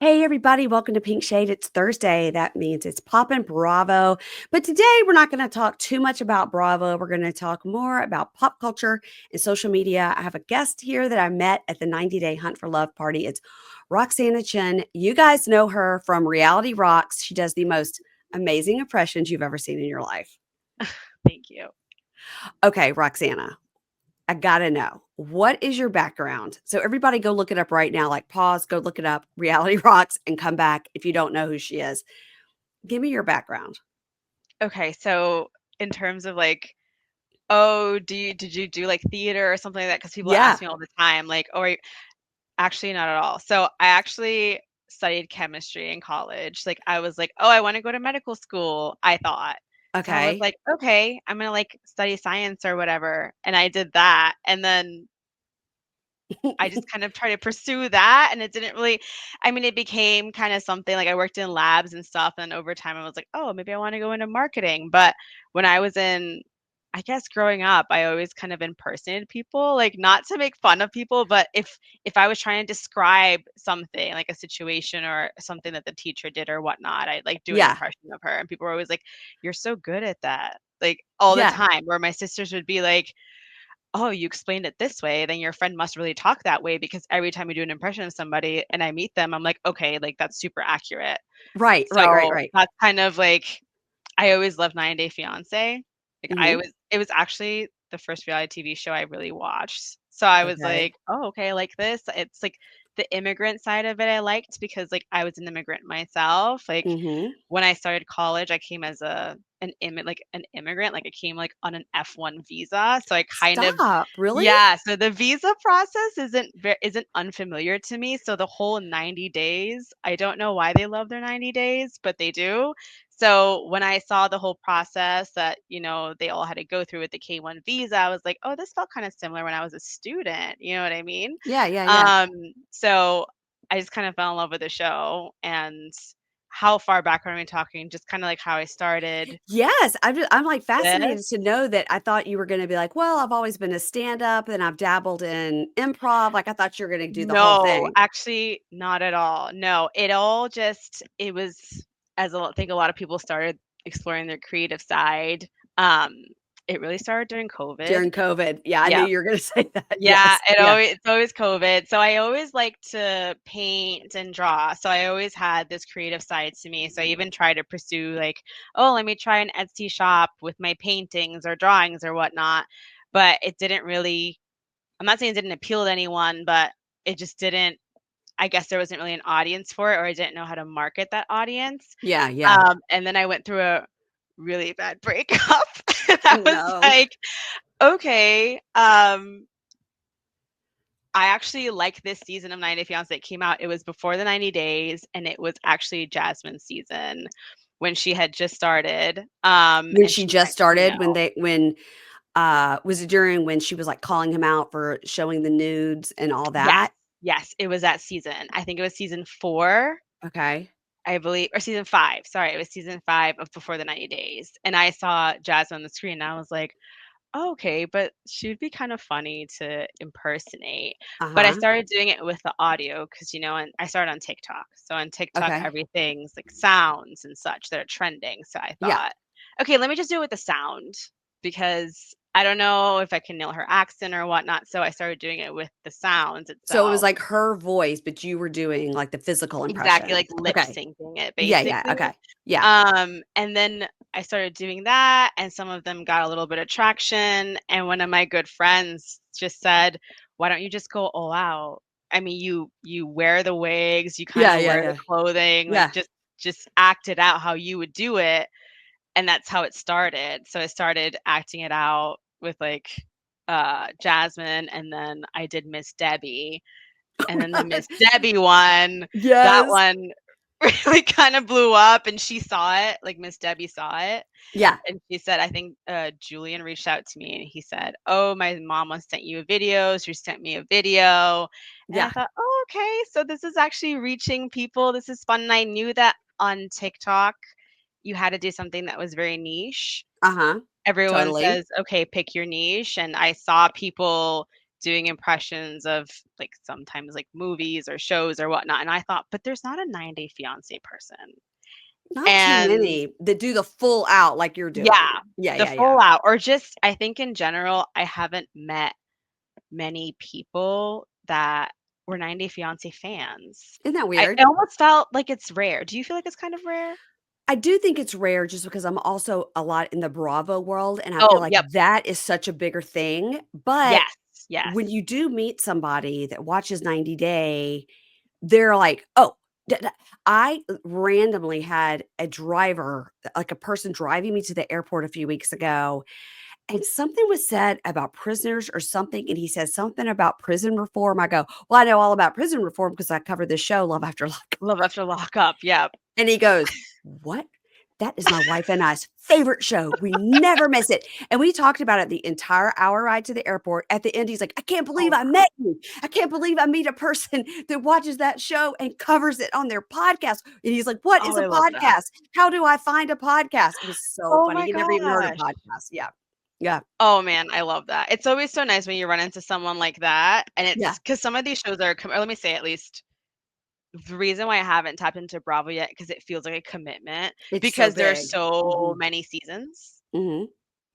Hey, everybody, welcome to Pink Shade. It's Thursday. That means it's poppin' Bravo. But today we're not going to talk too much about Bravo. We're going to talk more about pop culture and social media. I have a guest here that I met at the 90-day Hunt for Love party. It's Roxana Chen. You guys know her from Reality Rocks. She does the most amazing impressions you've ever seen in your life. Thank you. Okay, Roxana, I gotta know, what is your background? So everybody go look it up right now. Like pause, go look it up, Reality Rocks, and come back if you don't know who she is. Give me your background. Okay, so in terms of oh, did you do like theater or something like that? Because people Yeah. ask me all the time, like, oh, actually not at all. So I actually studied chemistry in college. Like I was like, oh, I want to go to medical school, I thought. So I was Okay. like, okay, I'm gonna like study science or whatever. And I did that. And then I just kind of tried to pursue that and it didn't really it became kind of something like I worked in labs and stuff and over time I was like, "Oh, maybe I want to go into marketing." But when I was in I guess growing up, I always kind of impersonated people, like not to make fun of people, but if I was trying to describe something like a situation or something that the teacher did or whatnot, I'd like do an Yeah. impression of her and people were always like, "You're so good at that." Like all the Yeah. time, where my sisters would be like, "Oh, you explained it this way, then your friend must really talk that way because every time you do an impression of somebody and I meet them, I'm like, okay, like that's super accurate." Right, right, right, So right. that's kind of like I always loved 90 Day Fiance. Like Mhm. it was actually the first reality TV show I really watched. So I was Okay. like, oh, okay, I like this. It's like the immigrant side of it I liked because like I was an immigrant myself. Like Mhm. when I started college, I came as an immigrant. Like I came like on an F1 visa. So I kind of Stop. Really? yeah, so the visa process isn't unfamiliar to me. So the whole 90 days, I don't know why they love their 90 days, but they do. So when I saw the whole process that, they all had to go through with the K1 visa, I was like, "Oh, this felt kind of similar when I was a student." You know what I mean? Yeah, yeah, yeah. Um, so I just kind of fell in love with the show and how far back are we talking? Just kind of like how I started Yes, I'm, like, fascinated this. to know that. I thought you were gonna be like, "Well, I've always been a stand-up and I've dabbled in improv." Like, I thought you were gonna do the whole No, thing. actually, not at all. No, it was as I think a lot of people started exploring their creative side. Um, it really started during COVID. During COVID. Yeah, I knew Yeah. you were gonna say that. Yeah, Yes. Yeah. it's always COVID. So I always like to paint and draw. So I always had this creative side to me. So I even tried to pursue like, oh, let me try an Etsy shop with my paintings or drawings or whatnot. But it didn't really, I'm not saying it didn't appeal to anyone, but it just didn't, I guess there wasn't really an audience for it, or I didn't know how to market that audience. Yeah, yeah. And then I went through a really bad breakup. And I Oh, was no. like, okay, I actually like this season of 90 Day Fiance that came out. It was before the 90 days, and it was actually Jasmine's season when she had just started. When And she she just went, started, was it during when she was, like, calling him out for showing the nudes and all yes, that? yes, it was that season. I think it was season 4, Okay. I believe, or season 5. Sorry, it was season 5 of Before the 90 Days. And I saw Jasmine on the screen, and I was like, oh, okay, but she'd be kind of funny to impersonate. But I Uh-huh. started doing it with the audio because, and I started on TikTok. So on TikTok, Okay. everything's like sounds and such that are trending. So I Yeah. thought, okay, let me just do it with the sound because I don't know if I can nail her accent or whatnot. So I started doing it with the sounds So it was itself. like her voice, but you were doing, like, the physical Exactly, impression. like lip Okay. syncing it Yeah, yeah, basically. okay. Yeah. And then I started doing that, and some of them got a little bit of traction. And one of my good friends just said, "Why don't you just go all out? I mean, you wear the wigs, you kind Yeah, of yeah, wear the yeah. clothing, like Yeah. just act it out how you would do it." And that's how it started. So I started acting it out with like Jasmine, and then I did Miss Debbie, and then the Right. Miss Debbie one, that Yes. one really kind of blew up and she saw it, like Miss Debbie saw it. Yeah. And she said, I think Julian reached out to me and he said, "Oh, my mama sent you a video. She sent me a video." And I Yeah. thought, oh, okay, so this is actually reaching people. This is fun. And I knew that on TikTok, you had to do something that was very niche. Uh-huh. Everyone Totally. says, okay, pick your niche. And I saw people doing impressions of like sometimes like movies or shows or whatnot. And I thought, but there's not a 90 Fiance person. Not too And many that do the full out like you're doing. yeah, Yeah, the yeah, yeah. full out, or just I think in general, I haven't met many people that were 90 Fiance fans. Isn't that I weird? it almost felt like it's rare. Do you feel like it's kind of rare? I do think it's rare just because I'm also a lot in the Bravo world, and I feel Oh, like yep. that is such a bigger thing, but Yes, yes. when you do meet somebody that watches 90 Day, they're like, "Oh, I randomly had a driver, like a person driving me to the airport a few weeks ago, and something was said about prisoners or something, and he said something about prison reform. I go, "Well, I know all about prison reform because I covered this show, Love After Lockup." Love After Lockup, yep. And he goes, "What? That is my wife and I's favorite show. We never miss it." And we talked about it the entire hour ride to the airport. At the end, he's like, "I can't believe Oh, I met you. I can't believe I meet a person that watches that show and covers it on their podcast." And he's like, "What is oh, a I love that. podcast? How do I find a podcast?" It was so Oh funny. my He never even heard of gosh. podcasts. Yeah. Yeah. Oh, man, I love that. It's always so nice when you run into someone like that, and Yeah. it's because some of these shows are or let me say at least, the reason why I haven't tapped into Bravo yet because it feels like a commitment, It's so because there are big. so Mhm. many seasons, Mhm.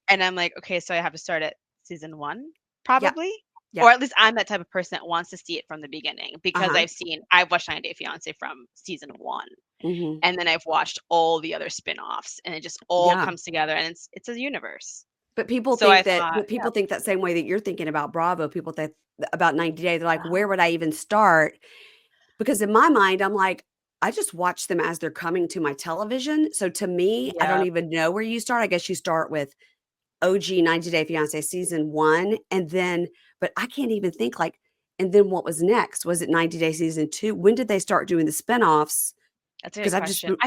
and I'm like, "Okay, so I have to start at season 1, Yeah. probably?" Yeah. Or at least I'm that type of person that wants to see it from the beginning because Uh-huh. I've watched 90 Day Fiancé from season 1, Mhm. and then I've watched all the other spin-offs, and it just all Yeah. comes together, and it's a universe. But So I people think that same way that you're thinking about Bravo. People think about 90 Day. They're like, "Where Oh, would I even start?" Because in my mind, I'm like, I just watch them as they're coming to my television. So to me, I don't yeah, even know where you start. I guess you start with OG 90 Day Fiance season 1 and then but I can't even think like and then what was next? Was it 90 Day season 2? When did they start doing the spinoffs? that's a good Because I've just question.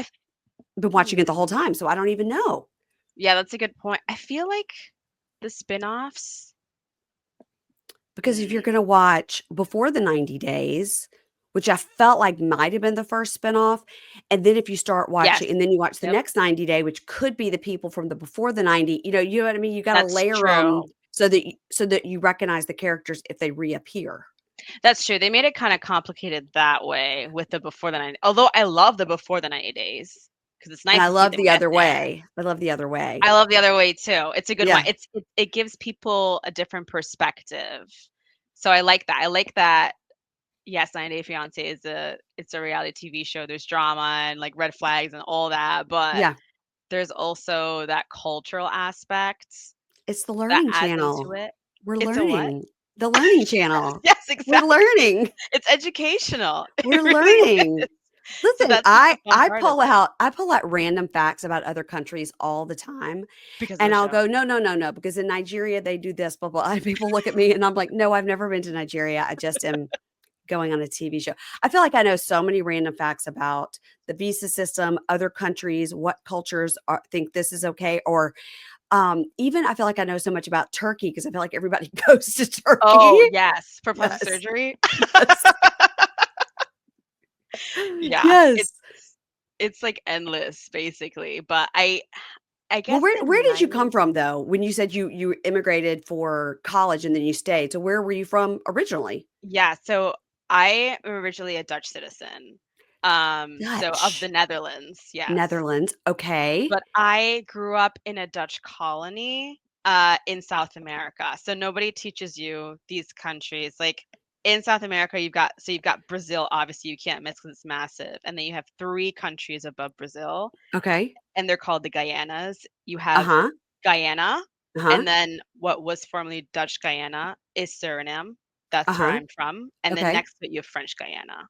been watching it the Hmm. whole time, so I don't even know. Yeah, that's a good point. I feel like the spin-offs. Because if you're Hmm. gonna watch Before the 90 Days, which I felt like might have been the first spinoff, and then if you start Yes. watching and then you watch the Yep. next 90 Day, which could be the people from the Before the 90, you know what I mean? You gotta That's layer them true. so that you recognize the characters if they reappear. That's true. They made it kind of complicated that way with the before the 90. Although I love the before the 90 days because it's And nice I to see love them the get other there. way. I love the other way. I love the other way too. It's a good one. Yeah. It gives people a different perspective. So I like that. I like that. Yes, 90 Day Fiance is a reality TV show. There's drama and like red flags and all that, but Yeah. there's also that cultural aspect It's the that learning adds into channel. it. We're It's a what? learning. The learning channel. Yes, We're exactly. learning. It's educational. We're It really learning. is. So Listen, that's like the fun part of it I pull out random facts about other countries all the time, because of the and I'll show. go, "No, no, no, no," because in Nigeria, they do this, blah, blah, and people look at me, and I'm like, "No, I've never been to Nigeria. I just am going on a TV show." I feel like I know so many random facts about the visa system, other countries, what cultures think this is okay, or, even I feel like I know so much about Turkey because I feel like everybody goes to Turkey. Oh, yes, for plastic Yes. surgery. Yes. Yeah, Yes. it's like endless basically, but I Well, guess the where did you come 90. from though? When you said you immigrated for college and then you stayed, so where were you from originally? Yeah, so I am originally a Dutch citizen. So of the Dutch. Netherlands, yes. Netherlands, okay. But I grew up in a Dutch colony in South America. So nobody teaches you these countries. Like in South America, you've got Brazil, obviously you can't miss because it's massive. And then you have three countries above Brazil, Okay. and they're called the Guyanas. You have Uh-huh. Guyana, Uh-huh. and then what was formerly Dutch Guyana is Suriname. That's where Uh-huh. I'm from. And then Okay. next to it, you have French Guyana. Okay,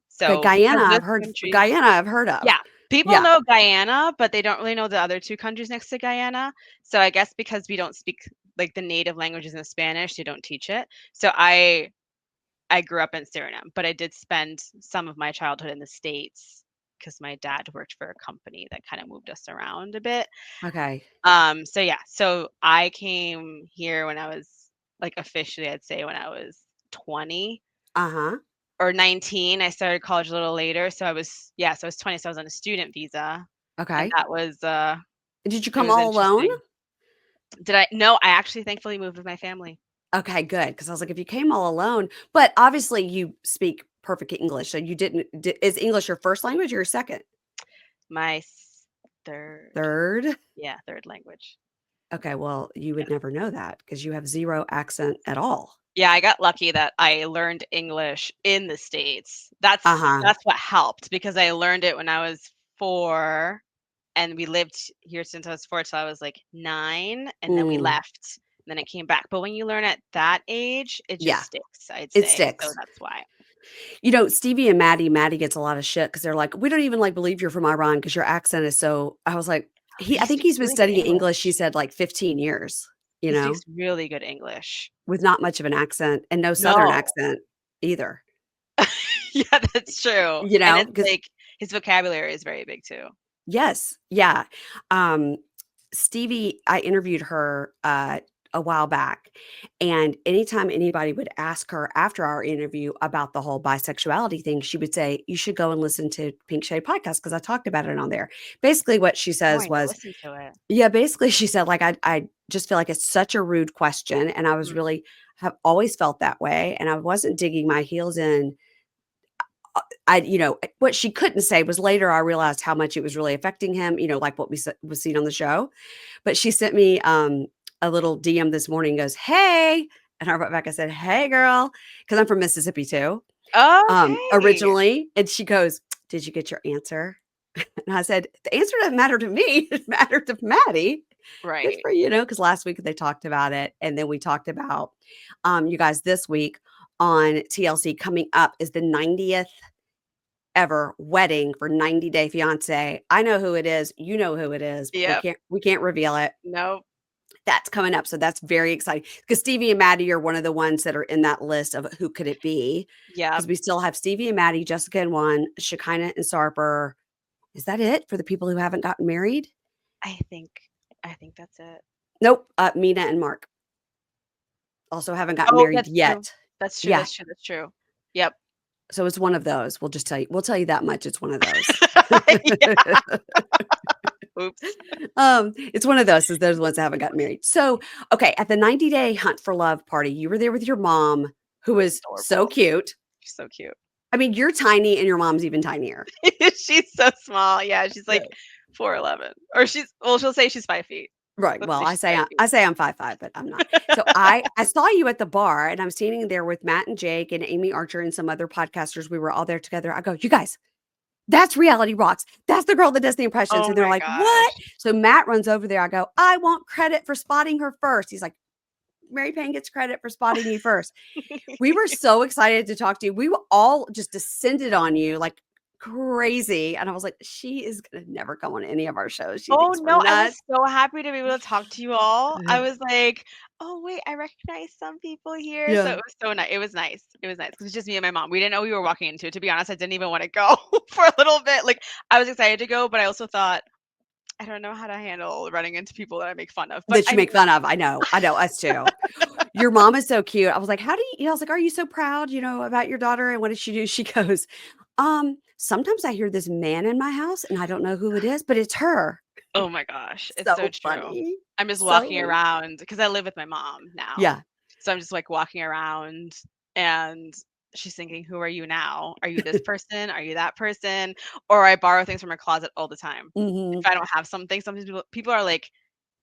So because those countries, Guyana I've heard of. yeah, people Yeah. know Guyana, but they don't really know the other two countries next to Guyana. So I guess because we don't speak like the native languages in Spanish, they don't teach it. So I grew up in Suriname, but I did spend some of my childhood in the States because my dad worked for a company that kind of moved us around a bit. Okay. So yeah, so I came here when I was like officially, I'd say when I was 20 Uh-huh. or 19. I started college a little later, so I was 20, so I was on a student visa, and Okay. that was Did you it come was all alone? interesting. Did I No, I actually thankfully moved with my family. Okay, good. Because I was like, if you came all alone, but obviously you speak perfect English. So you didn't, is English your first language or your second? My third, Third? yeah, third language. Okay, well, you Yeah. would never know that because you have zero accent at all. Yeah, I got lucky that I learned English in the States. Uh-huh. That's what helped because I learned it when I was 4 and we lived here since I was 4 till I was like 9 and then we Mm, left and then it came back. But when you learn at that age, it just yeah, sticks, I'd it say. So sticks. that's why. Stevie and Maddie gets a lot of shit because they're like, we don't even like believe you're from Iran because your accent is so. I was like, But I he think speaks he's been really good studying English. He English. said like 15 years, He speaks really good English. with not much of an accent and no Southern No. accent either, Yeah, that's true. And it's because like his vocabulary is very big too. yes, yeah. Um, Stevie, I interviewed her a while back, and anytime anybody would ask her after our interview about the whole bisexuality thing, she would say, "You should go and listen to Pink Shade podcast because I talked about it on there." Basically, what she Oh, says I need to was, listen to it. yeah, basically she said, like, I just feel like it's such a rude question, and I was Mhm. really have always felt that way, and I wasn't digging my heels in. What she couldn't say was later I realized how much it was really affecting him, like what was seen on the show. But she sent me a little DM this morning, goes, "Hey." And I wrote back, I said, "Hey, girl," because I'm from Mississippi too, Okay. originally. And she goes, "Did you get your answer?" And I said, "The answer doesn't matter to me. It mattered to Maddie. Good Right. for because last week they talked about it. And then we talked about, you guys, this week on TLC coming up is the 90th ever wedding for 90 Day Fiance. I know who it is. You know who it is. Yep. We can't reveal it. Nope. That's coming up. So that's very exciting because Stevie and Maddie are one of the ones that are in that list of who could it be? Because Yep. we still have Stevie and Maddie, Jessica and one, Shakina and Sarper. Is that it for the people who haven't gotten married? I think I think that's it. Nope. Mina and Mark also haven't gotten Oh, married that's true. yet. That's true, Yeah. that's true, that's true. Yep. So it's one of those. We'll tell you that much. It's one of those. Yeah. Oops. It's one of those, is those ones that haven't gotten married. So, okay, at the 90-day Hunt for Love party, you were there with your mom, who It was was so adorable. cute. She's so cute. I mean, you're tiny and your mom's even tinier. She's so small. Yeah, she's Yeah. like 4'11", or she'll say she's 5 feet. Right. Let's Well, say she's 5 feet. I say I'm 5'5", but I'm not. So I saw you at the bar and I'm standing there with Matt and Jake and Amy Archer and some other podcasters. We were all there together. I go, "You guys, that's Reality Rocks. That's the girl that does the impressions." Oh And they're my like, gosh. "What?" So Matt runs over there. I go, "I want credit for spotting her first." He's like, "Mary Payne gets credit for spotting you first." We were so excited to talk to you. We were all just descended on you like crazy. And I was like, she is going to never come on any of our shows. She Oh, thinks we're no, I was nuts. so happy to be able to talk to you all. I was like, "Oh, wait, I recognize some people here." So Yeah. it was so nice. It was nice. It was nice because it's just me and my mom. We didn't know we were walking into it. To be honest, I didn't even wanna go for a little bit. Like, I was excited to go, but I also thought, "I don't know how to handle running into people that I make fun of." But That I you mean, make fun of. I know. Us too. Your mom is so cute. I was like, how do you, I was like, "Are you so proud, about your daughter?" And what did she do? She goes, "Sometimes I hear this man in my house and I don't know who it is, but it's her." oh my gosh, it's so So true. funny. I'm just So walking funny. around because I live with my mom now. Yeah. So I'm just, like, walking around, and she's thinking, "Who are you now? Are you this person? Are you that person?" Or I borrow things from her closet all the time. If Hmm. I don't have something, sometimes people are like,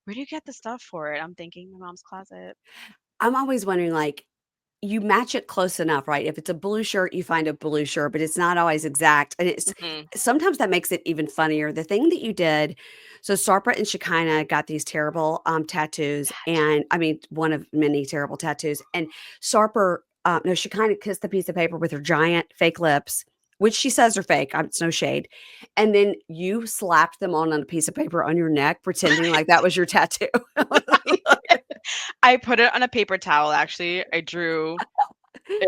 "Where do you get the stuff for it?" I'm thinking, "My mom's closet." I'm always wondering, like, you match it close enough, right? If it's a blue shirt, you find a blue shirt, but it's not always exact. And it's Mhm. sometimes that makes it even funnier. The thing that you did, so Sarpa and Shekinah got these terrible tattoos, and I mean one of many terrible tattoos. And Sarper, no, Shekinah kissed the piece of paper with her giant fake lips, which she says are fake. It's no shade. And then you slapped them on a piece of paper on your neck, pretending like that was your tattoo. I put it on a paper towel, actually. I drew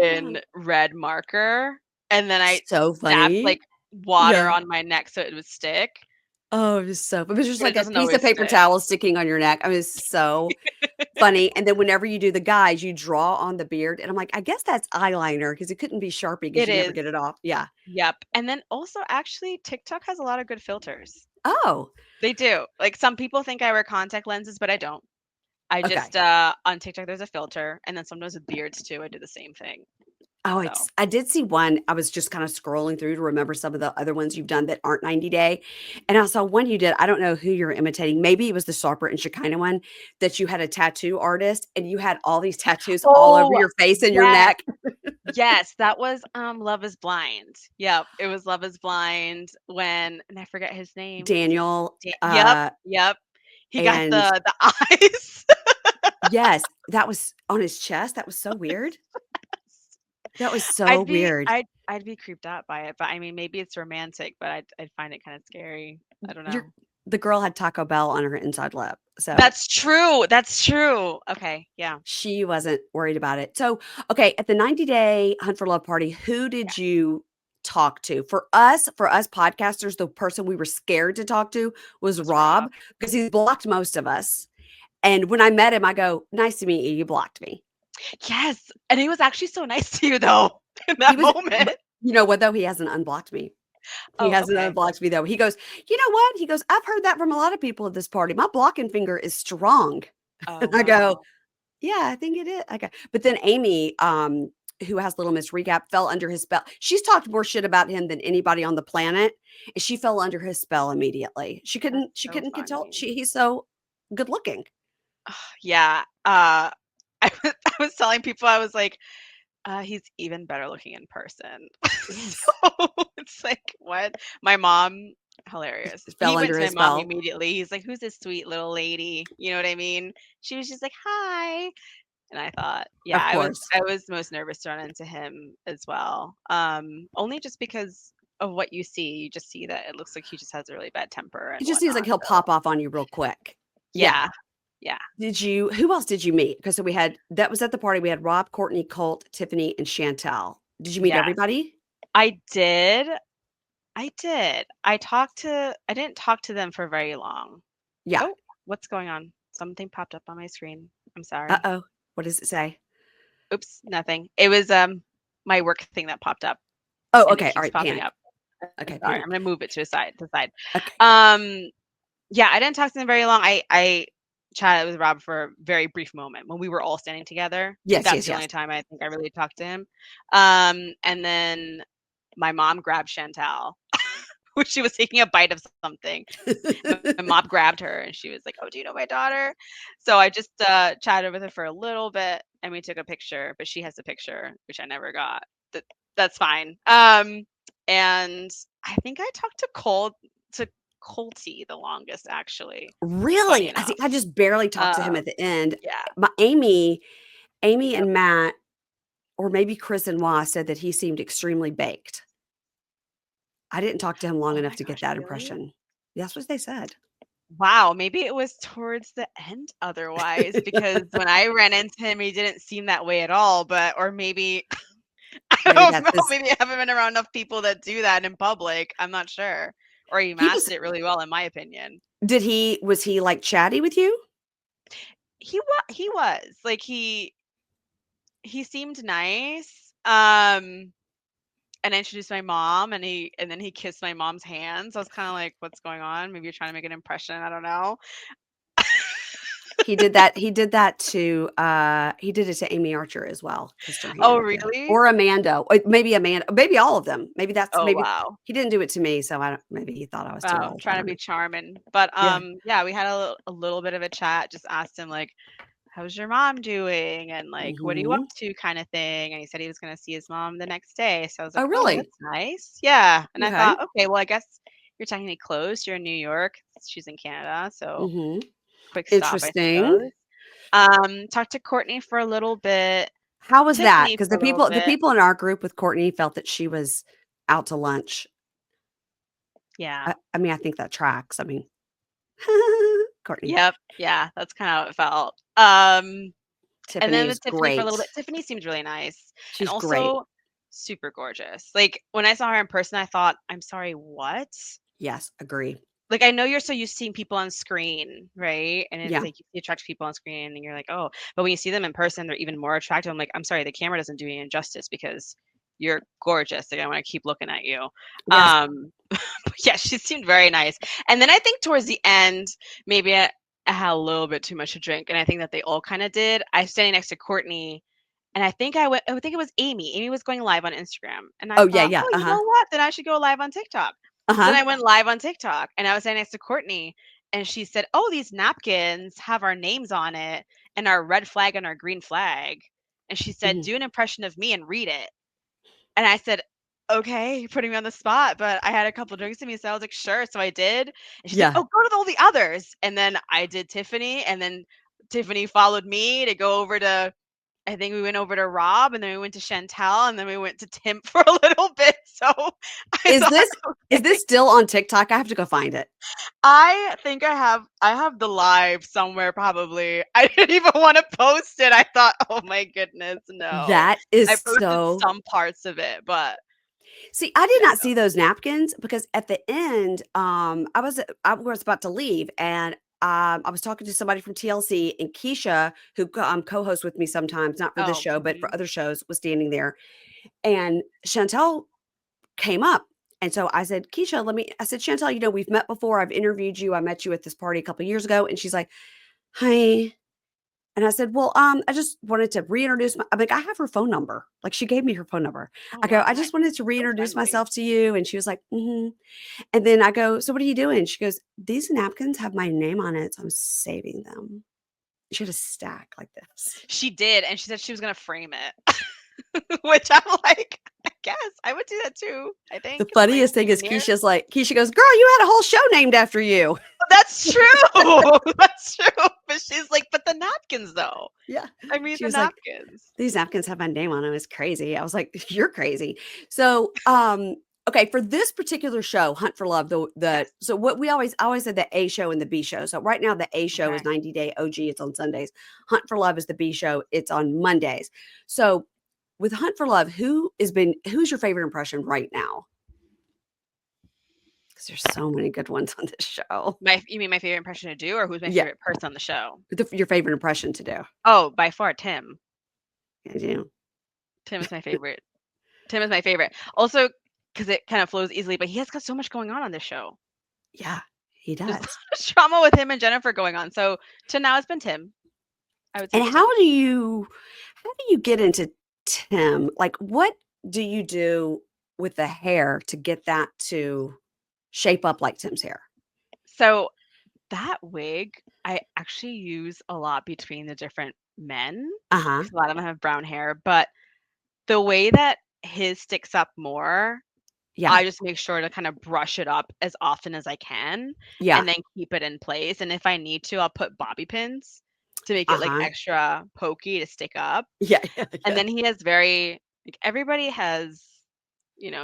in red marker, and then I So dabbed, funny. like, water Yeah. on my neck so it would stick, Oh, it was so it was just but it like a doesn't piece of always paper stick. towel sticking on your neck. I mean, it's so funny, and then whenever you do the guys, you draw on the beard, and I'm like, "I guess that's eyeliner because it couldn't be Sharpie because It you never is. get it off." Yeah. Yep, and then also, actually, TikTok has a lot of good filters. Oh, They do. Like, some people think I wear contact lenses, but I don't. I Okay. just on TikTok there's a filter, and then sometimes with beards too. I do the same thing. Oh, So I did see one. I was just kind of scrolling through to remember some of the other ones you've done that aren't 90 day. And I saw one you did. I don't know who you're imitating. Maybe it was the Sarper and Shakina one that you had a tattoo artist and you had all these tattoos all over oh your face and your yes, neck. yes, that was Love Is Blind. Yep, it was Love Is Blind when and I forget his name. Was it Daniel. Yep, yep. He got And the eyes. yes, that was on his chest. That was so weird. That was so I'd be weird. I'd I'd be creeped out by it, but I mean maybe it's romantic, but I'd find it kind of scary. I don't You're, know. the girl had Taco Bell on her inside lip. So That's true. That's true. Okay, yeah. she wasn't worried about it. So, okay, at the 90-day Hunt for Love party, who Yeah. did you talk to? For us podcasters, the person we were scared to talk to was Was Rob. Rob because he's blocked most of us. And when I met him, I go, "Nice to meet you. You blocked me." Yes, and he was actually so nice to you though in He that was, moment. but you know what though? He hasn't unblocked me. He Oh, hasn't okay. unblocked me though. He goes, "You know what?" He goes, "I've heard that from a lot of people at this party. My blocking finger is strong." Oh, And I go, wow. yeah, I think it is. Okay. But then Amy, who has Little Miss Recap, fell under his spell. She's talked more shit about him than anybody on the planet. And she fell under his spell immediately. That's She so couldn't control. funny. He's so good looking. Yeah. I was telling people I was like, he's even better looking in person. So it's like, what? My mom, hilarious. He Fell went under to my his mom spell. immediately. He's like, "Who's this sweet little lady?" You know what I mean? She was just like, "Hi." And I thought, yeah, Of course. I was most nervous to run into him as well. Only just because of what you see. You just see that it looks like he just has a really bad temper and It just seems like whatnot. he'll So pop off on you real quick. Yeah. yeah, yeah, Who else did you meet? Because so we had, that was at the party. We had Rob, Courtney, Colt, Tiffany, and Chantel. Did you meet yes. everybody? I did. I did. I didn't talk to them for very long. Yeah. Oh, what's going on? Something popped up on my screen. I'm Uh sorry. oh. What does it say? Oops, nothing. It was my work thing that popped up Oh, and it okay. All keeps right. popping Panic. up. I'm Okay. sorry. I'm Panic. gonna move it to a side to the side. Okay. Um yeah, I didn't talk to them very long. I chatted with Rob for a very brief moment when we were all standing together. Yes. That's Yes. the Yes. only time I think I really talked to him. And then my mom grabbed Chantel when she was taking a bite of something. My mom grabbed her and she was like, "Oh, do you know my daughter?" So I just chatted with her for a little bit and we took a picture, but she has a picture which I never got. That that's fine. And I think I talked to Colty the longest actually. Funny Really? I see. enough. I just barely talked to him Um, at the end. yeah. My Amy Yep. and Matt, or maybe Chris and Wah said that he seemed extremely baked. I didn't talk to him long Oh enough my to get gosh, that really? impression. That's what they said. Wow, maybe it was towards the end otherwise because when I ran into him, he didn't seem that way at all. But, or maybe I Maybe don't that's know. his. Maybe I haven't been around enough people that do that in public. I'm not sure. Or he He was. masked it really well, in my opinion. Was he like chatty with you? He was like he seemed nice. And I introduced my mom, and then he kissed my mom's hands. I was kind of like, "What's going on? Maybe you're trying to make an impression. I don't know." He did that to he did it to Amy Archer as well. Kissed her Oh, hand. Yeah. really? Or Amanda. Maybe Amanda. Maybe all of them. Oh, Maybe wow. he didn't do it to me, so I don't maybe he thought I was too Wow, old. I trying to don't be know. charming. But Yeah. yeah, we had a little bit of a chat. Just asked him like, "How's your mom doing?" and like, "What are you up Mhm. to?" kind of thing. And he said he was going to see his mom the next day. So I was Oh, like, "Oh, really? that's nice." Yeah. And I Okay. thought, "Okay, well, I guess you're technically close. You're in New York. She's in Canada, so Mhm. quick stop, I Interesting. suppose." Talked to Courtney for a little bit, How was that? Tiffany Because for a little the bit. people in our group with Courtney felt that she was out to lunch. Yeah. I mean, I think that tracks. I mean, Courtney. Yep. Yeah, that's kind of how it felt. And Tiffany then is with Tiffany for a little great. bit. Tiffany seems really nice and She's great. also super gorgeous. Like when I saw her in person, I thought, I'm sorry, what? Yes, agree. Like I know you're so used to seeing people on screen, right? And it's Yeah. like you attract people on screen and you're like, oh, but when you see them in person, they're even more attractive. I'm like, I'm sorry, the camera doesn't do you any justice because you're gorgeous. Like I want to keep looking at you. Yes. But yeah, she seemed very nice. And then I think towards the end, maybe I had a little bit too much to drink, and I think that they all kind of did. I was standing next to Courtney, and I think it was Amy. Amy was going live on Instagram, and I Oh, yeah, thought, yeah, oh, you uh-huh, know what? Then I should go live on TikTok. So then uh-huh, I went live on TikTok, and I was standing next to Courtney, and she said, "Oh, these napkins have our names on it, and our red flag and our green flag." And she said, mhm, "Do an impression of me and read it." And I said, "Okay, you're putting me on the spot," but I had a couple drinks in me, so I was like, "Sure." So I did. And she's like, yeah. "Oh, go to all the others." And then I did Tiffany, and then Tiffany followed me to go over to, I think we went over to Rob, and then we went to Chantel, and then we went to Tim for a little bit. So I Is thought, this is okay. this still on TikTok? I have to go find it. I think I have the live somewhere probably. I didn't even want to post it. I thought, "Oh my goodness, no." That is I posted so some parts of it, but See, I did yeah, not see those napkins because at the end, I was about to leave and I was talking to somebody from TLC and Keisha, who co-hosts with me sometimes, not for this oh, show, but for mhm. other shows, was standing there. And Chantel came up. And so I said, Keisha, I said, Chantel, we've met before. I've interviewed you. I met you at this party a couple years ago. And she's like, hi. And I said, "Well, I just wanted to reintroduce I'm like, I have her phone number." Like, she gave me her phone number. Oh, I go, wow, "I nice. just wanted to So reintroduce friendly. myself to you." And she was like, "Mhm." And then I go, "So what are you doing?" She goes, "These napkins have my name on it, so I'm saving them." She had a stack like this. She did, and she said she was gonna frame it, which I'm like, "I guess I would do that too, I The think, as my funniest thing is souvenir." Keisha goes, "Girl, you had a whole show named after you." That's true. That's true. But she's like, "But the napkins, though." Yeah. I mean, She the was like, napkins. "These napkins have my name on them. It's crazy." I was like, "You're crazy." So, okay, for this particular show, Hunt for Love, the Yes. so what we always I always said the A show and the B show. So right now the A show is Okay. 90 Day OG. It's on Sundays. Hunt for Love is the B show. It's on Mondays. So with Hunt for Love, who's your favorite impression right now? Because there's so many good ones on this show. You mean my favorite impression to do, or who's my Yeah, favorite person on the show? your favorite impression to do. Oh, by far, Tim. Yeah, you Tim is my favorite. Tim is my favorite. Also, because it kind of flows easily, but he has got so much going on this show. Yeah, he There's does. so much drama with him and Jennifer going on. So to now, it's been Tim. I would say And it's Tim. how do you get into Tim? Like, what do you do with the hair to get that to shape up like Tim's hair? So that wig, I actually use a lot between the different men Uh-huh. because a lot of them have brown hair. But the way that his sticks up more, Yeah. I just make sure to kind of brush it up as often as I can Yeah. and then keep it in place. And if I need to, I'll put bobby pins to make it like Uh-huh. extra pokey to stick up. Yeah, yeah, And yeah. then he has very, like, everybody has,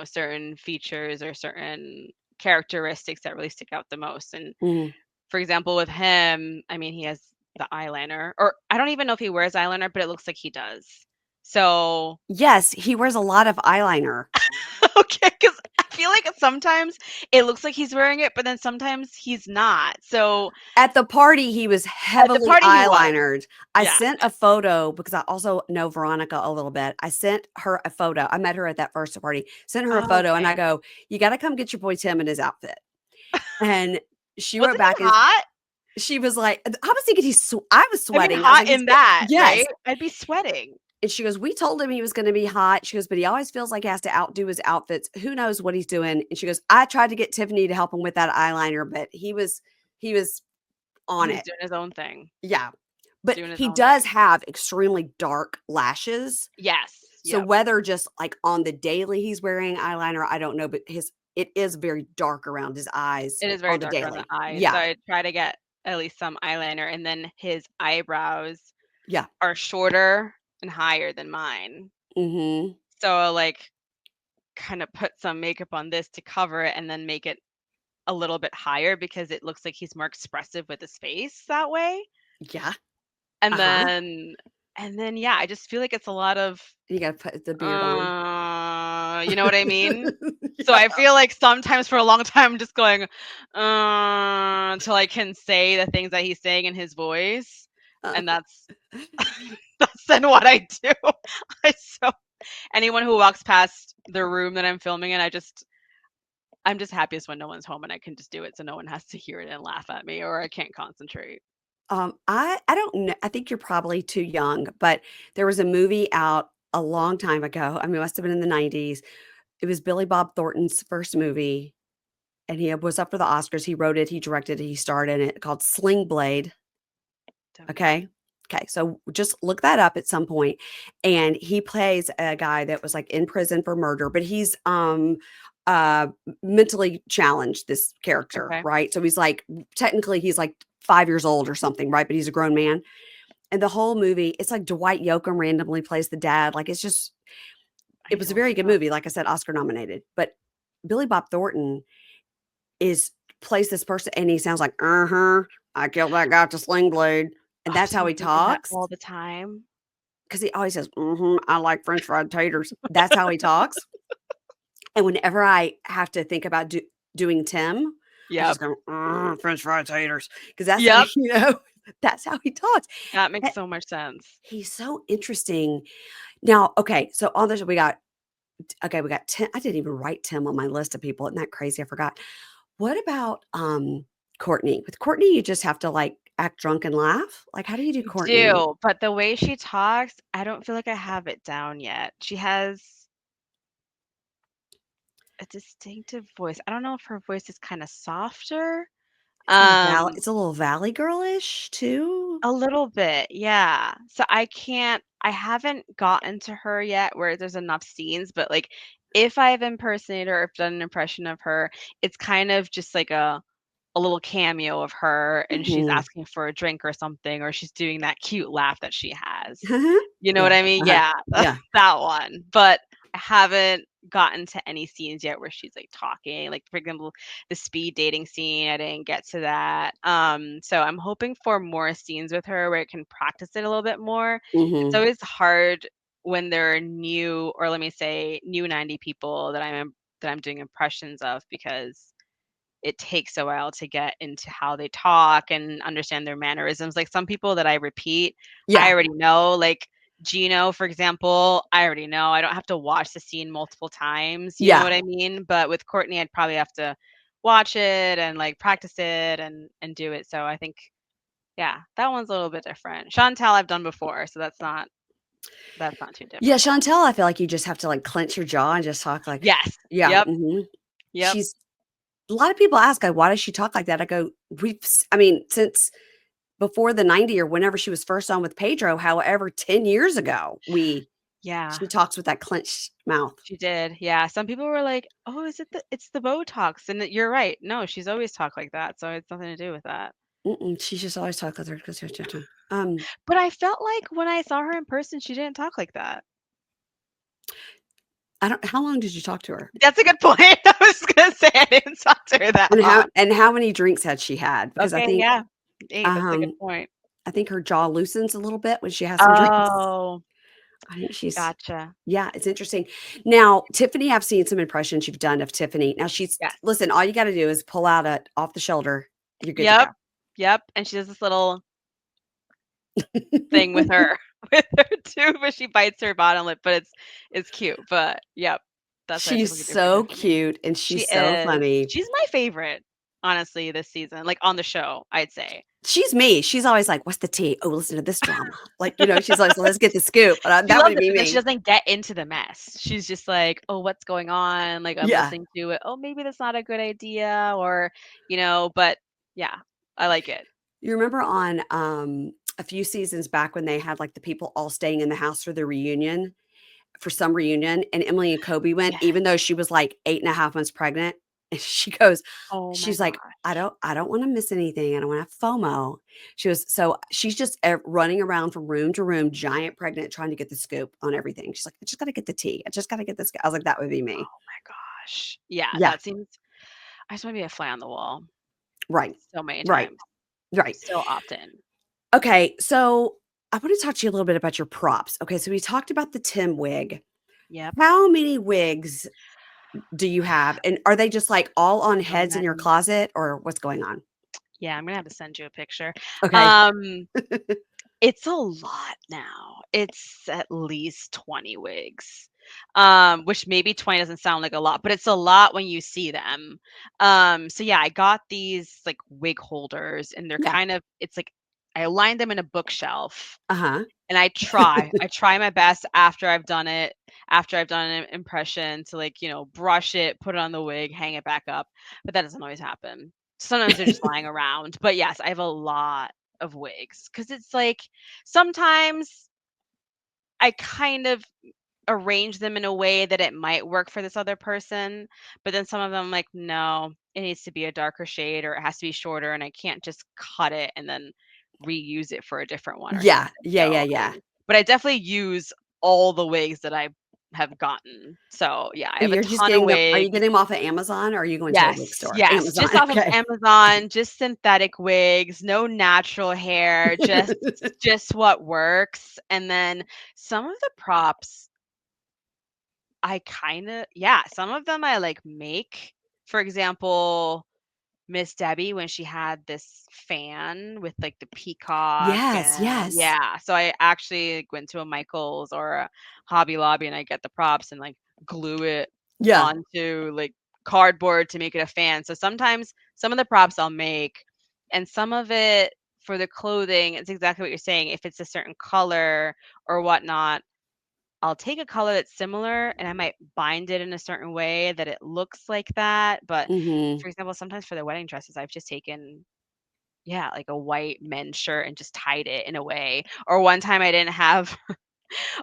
certain features or certain characteristics that really stick out the most. And Mhm. for example, with him, I mean, he has the eyeliner, or I don't even know if he wears eyeliner, but it looks like he does. So Yes, he wears a lot of eyeliner. okay, because I feel like sometimes it looks like he's wearing it, but then sometimes he's not. So At the party, he was at the heavily party, he was. eyelinered. I Yeah. sent a photo because I also know Veronica a little bit. I sent her a photo. I met her at that first party, sent her a Oh, photo, and I okay. go, "You gotta come get your boy Tim in his outfit." And she wrote Wasn't he back and hot? she was like, I was thinking I was I mean, sweating. I was hot like, "He's in good." that, Yes. right? I'd be sweating. And she goes, "We told him he was gonna be hot." She goes, "But he always feels like he has to outdo his outfits. Who knows what he's doing?" And she goes, "I tried to get Tiffany to help him with that eyeliner, but he was on He was it." doing his own thing. Yeah. But Doing his he own thing. does have extremely dark lashes. Yes. So Yep. whether just like on the daily he's wearing eyeliner, I don't know, but it is very dark around his eyes It is very on the dark around the daily. eyes, so Yeah. I try to get at least some eyeliner, and then his eyebrows Yeah. are shorter and higher than mine. Mhm. So I'll, like, kinda put some makeup on this to cover it and then make it a little bit higher because it looks like he's more expressive with his face that way. Yeah. And Uh-huh. then yeah, I just feel like it's a lot of, You gotta put the beard on. you know what I mean? So Yeah. I feel like sometimes for a long time I'm just going, until I can say the things that he's saying in his voice, Uh, and that's that's then what I do. I so anyone who walks past the room that I'm filming in, I'm just happiest when no one's home and I can just do it so no one has to hear it and laugh at me or I can't concentrate. I don't know. I think you're probably too young, but there was a movie out a long time ago. I mean, it must have been in the 90s. It was Billy Bob Thornton's first movie, and he was up for the Oscars. He wrote it, he directed it, he starred in it, called Slingblade. Don't know. Okay. Okay. So just look that up at some point. And he plays a guy that was like in prison for murder, but he's mentally challenged, this character, Okay. right? So he's like technically he's like 5 years old or something, right? But he's a grown man. And the whole movie, it's like Dwight Yoakam randomly plays the dad. Like it's just I it was a don't very good know. movie, like I said, Oscar nominated. But Billy Bob Thornton is plays this person and he sounds like, uh-huh, I killed that guy with the sling blade. And Oh, that's so how he's he doing that talks. all the time? 'Cause he always says, "Mhm, I like french fried taters." That's how he talks, and whenever I have to think about doing Tim, I Yep. just go, "Mm, french fried taters," 'cause that's how Yep. that's how he talks. That makes Eh, so much sense. he's so interesting. Now, okay, so on this we got Tim. I didn't even write Tim on my list of people, isn't that crazy? I forgot. What about, Courtney? With Courtney, you just have to, like, act drunk and laugh? Like, how do you do You Courtney? do, but the way she talks, I don't feel like I have it down yet. She has a distinctive voice. I don't know if her voice is kinda softer. Um, It's a little Valley Girl-ish too? a little bit, yeah. So I haven't gotten to her yet where there's enough scenes, but, like, if I've impersonated her or if done an impression of her, it's kind of just like a little cameo of her and she's Mhm. asking for a drink or something, or she's doing that cute laugh that she has. Uh-huh. You know Yeah, what I mean? uh-huh. Yeah, Yeah. that one. But I haven't gotten to any scenes yet where she's like talking. Like for example, the speed dating scene, I didn't get to that. So I'm hoping for more scenes with her where I can practice it a little bit more. It's Mhm. always hard when there are new, or let me say new 90 people that I'm doing impressions of because it takes a while to get into how they talk and understand their mannerisms. Like some people that I repeat, I Yeah, already know. Like Gino, for example, I already know. I don't have to watch the scene multiple times. You know yeah. what I mean? But with Courtney, I'd probably have to watch it and like practice it and do it. So I think yeah, that one's a little bit different. Chantel I've done before, so that's not too Yeah, difficult. Chantel, I feel like you just have to, like, clench your jaw and just talk like Yes. yeah, Yep. mhm. Yep. She's a lot of people ask, like, "Why does she talk like that?" I go, I mean, since before the 90 or whenever she was first on with Pedro, however, 10 years ago, we Yeah. she talks with that clenched mouth. She did, yeah. Some people were like, "Oh, is it it's the Botox?" And you're right. No, she's always talked like that, so it's nothing to do with that. Mm-mm, she just always talks like her. But I felt like when I saw her in person, she didn't talk like that. I don't how long did you talk to her? That's a good point. I was gonna say I didn't talk to her that long. And how many drinks had she had? Because Okay, yeah. Hey, that's a good um, point. I think her jaw loosens a little bit when she has some drinks. Oh, I think she's gotcha. yeah, it's interesting. Now, Tiffany, I've seen some impressions you've done of Tiffany. Now she's Yes. listen, all you gotta do is pull out a off the shoulder. You're good to Yep. go. Yep. And she does this little thing with her with her too, but she bites her bottom lip, but it's cute. But yep, that's what I She's typically do for so Tiffany. cute and She she's so is. funny. She's my favorite, honestly, this season, like on the show, I'd say. She's me. She's always like, "What's the tea? Oh, listen to this drama." Like, she's always, "Let's get the scoop." She That loves would it, be but then she me. doesn't get into the mess. She's just like, "Oh, what's going on?" Like I'm Yeah. listening to it. "Oh, maybe that's not a good idea," or but yeah, I like it. You remember on, a few seasons back when they had, like, the people all staying in the house for the reunion? For some reunion, and Emily and Kobe went, Yes. even though she was, like, 8.5 months pregnant, and she goes Oh my she's like, gosh. I don't wanna miss anything, I don't wanna have FOMO." She was so she's just running around from room to room, giant pregnant, trying to get the scoop on everything. She's like, "I just gotta get the tea. I just gotta get this." I was like, "That would be me." Oh my gosh. Yeah, Yeah, that seems I just wanna be a fly on the wall right, so many right, times, right. so often. Okay, so I wanna talk to you a little bit about your props. Okay, so we talked about the Tim wig. Yep. How many wigs do you have? And are they just, like, all on So heads in your many. closet, or what's going on? Yeah, I'm gonna have to send you a picture. Okay. Um, it's a lot now. It's at least 20 wigs. Which maybe 20 doesn't sound like a lot, but it's a lot when you see them. So yeah, I got these like wig holders and they're Yeah. kind of it's like I line them in a bookshelf, Uh-huh. and I try my best after I've done it, after I've done an impression to like, brush it, put it on the wig, hang it back up. But that doesn't always happen. Sometimes they're just lying around. But yes, I have a lot of wigs because it's like sometimes I kind of arrange them in a way that it might work for this other person, but then some of them I'm like, no, it needs to be a darker shade or it has to be shorter and I can't just cut it and then reuse it for a different one or Yeah. something. Yeah, yeah, yeah. But I definitely use all the wigs that I have gotten. So yeah, I have a You're just ton of getting them are you wigs. getting them off of Amazon or are you going to a wig Yes, store? yes, Amazon, just off of okay. Amazon, just synthetic wigs, no natural hair, just what works. And then some of the props I kinda yeah, some of them I, like, make. For example, Miss Debbie, when she had this fan with, like, the peacock Yes, and yes. yeah, so I actually like, went to a Michael's or a Hobby Lobby, and I get the props and, like, glue it Yeah. onto, like, cardboard to make it a fan. So sometimes some of the props I'll make, and some of it for the clothing, it's exactly what you're saying. If it's a certain color or whatnot, I'll take a color that's similar and I might bind it in a certain way that it looks like that. But Mhm. for example, sometimes for the wedding dresses, I've just taken, yeah, like a white men's shirt and just tied it in a way. Or one time I didn't have,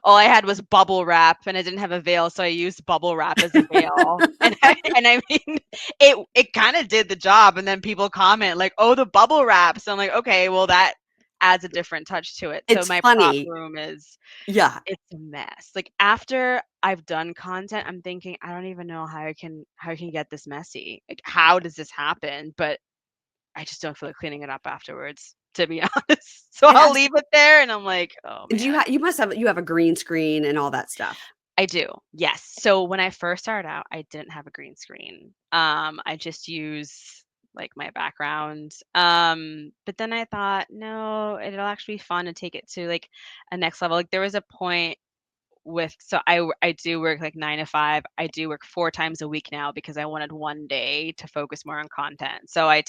all I had was bubble wrap and I didn't have a veil. So I used bubble wrap as a veil. And I mean, it kind of did the job. And then people comment like, oh, the bubble wrap. So I'm like, okay, well, that adds a different touch to it. So It's my prop funny. room is Yeah. it's a mess. Like, after I've done content, I'm thinking, "I don't even know how I can get this messy. Like, how does this happen?" But I just don't feel like cleaning it up afterwards, to be honest. So And I'll I'm leave it there, and I'm like, "Oh, do man." you must have you have a green screen and all that stuff. I do, yes. So when I first started out, I didn't have a green screen. I just use, like, my background. But then I thought, "No, it'll actually be fun to take it to, like, a next level." Like, there was a point with so I do work like 9 to 5. I do work 4 times a week now because I wanted one day to focus more on content. So I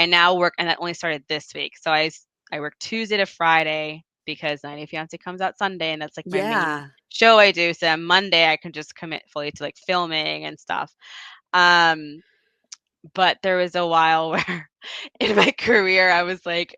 now work, and that only started this week. So I work Tuesday to Friday because 90 Fiance comes out Sunday, and that's like my main Yeah. show I do. So on Monday I can just commit fully to like filming and stuff. Um, but there was a while where in my career I was like,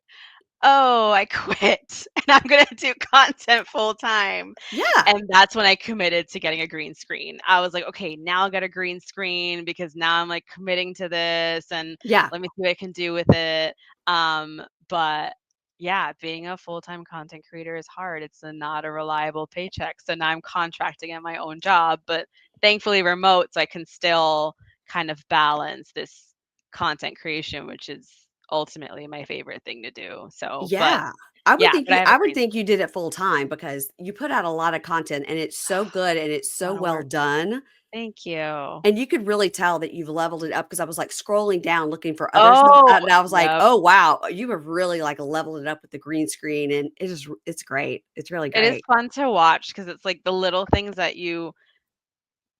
oh, I quit and I'm gonna do content full time. Yeah. And that's when I committed to getting a green screen. I was like, okay, now I'll get a green screen because now I'm like committing to this and Yeah. let me see what I can do with it. But yeah, being a full-time content creator is hard. It's not a reliable paycheck. So now I'm contracting at my own job, but thankfully remote, so I can still kind of balance this content creation, which is ultimately my favorite thing to do. So, but Yeah. yeah, but I have a I would green think you did it full time because you put out a lot of content and it's so good and it's a so lot of well work. done. Thank you. And you could really tell that you've leveled it up because I was, like, scrolling down looking for other stuff, Oh, and I was like, yep. "Oh, wow, you have really, like, leveled it up with the green screen," and it's great. It's really It is great. fun to watch because it's like the little things that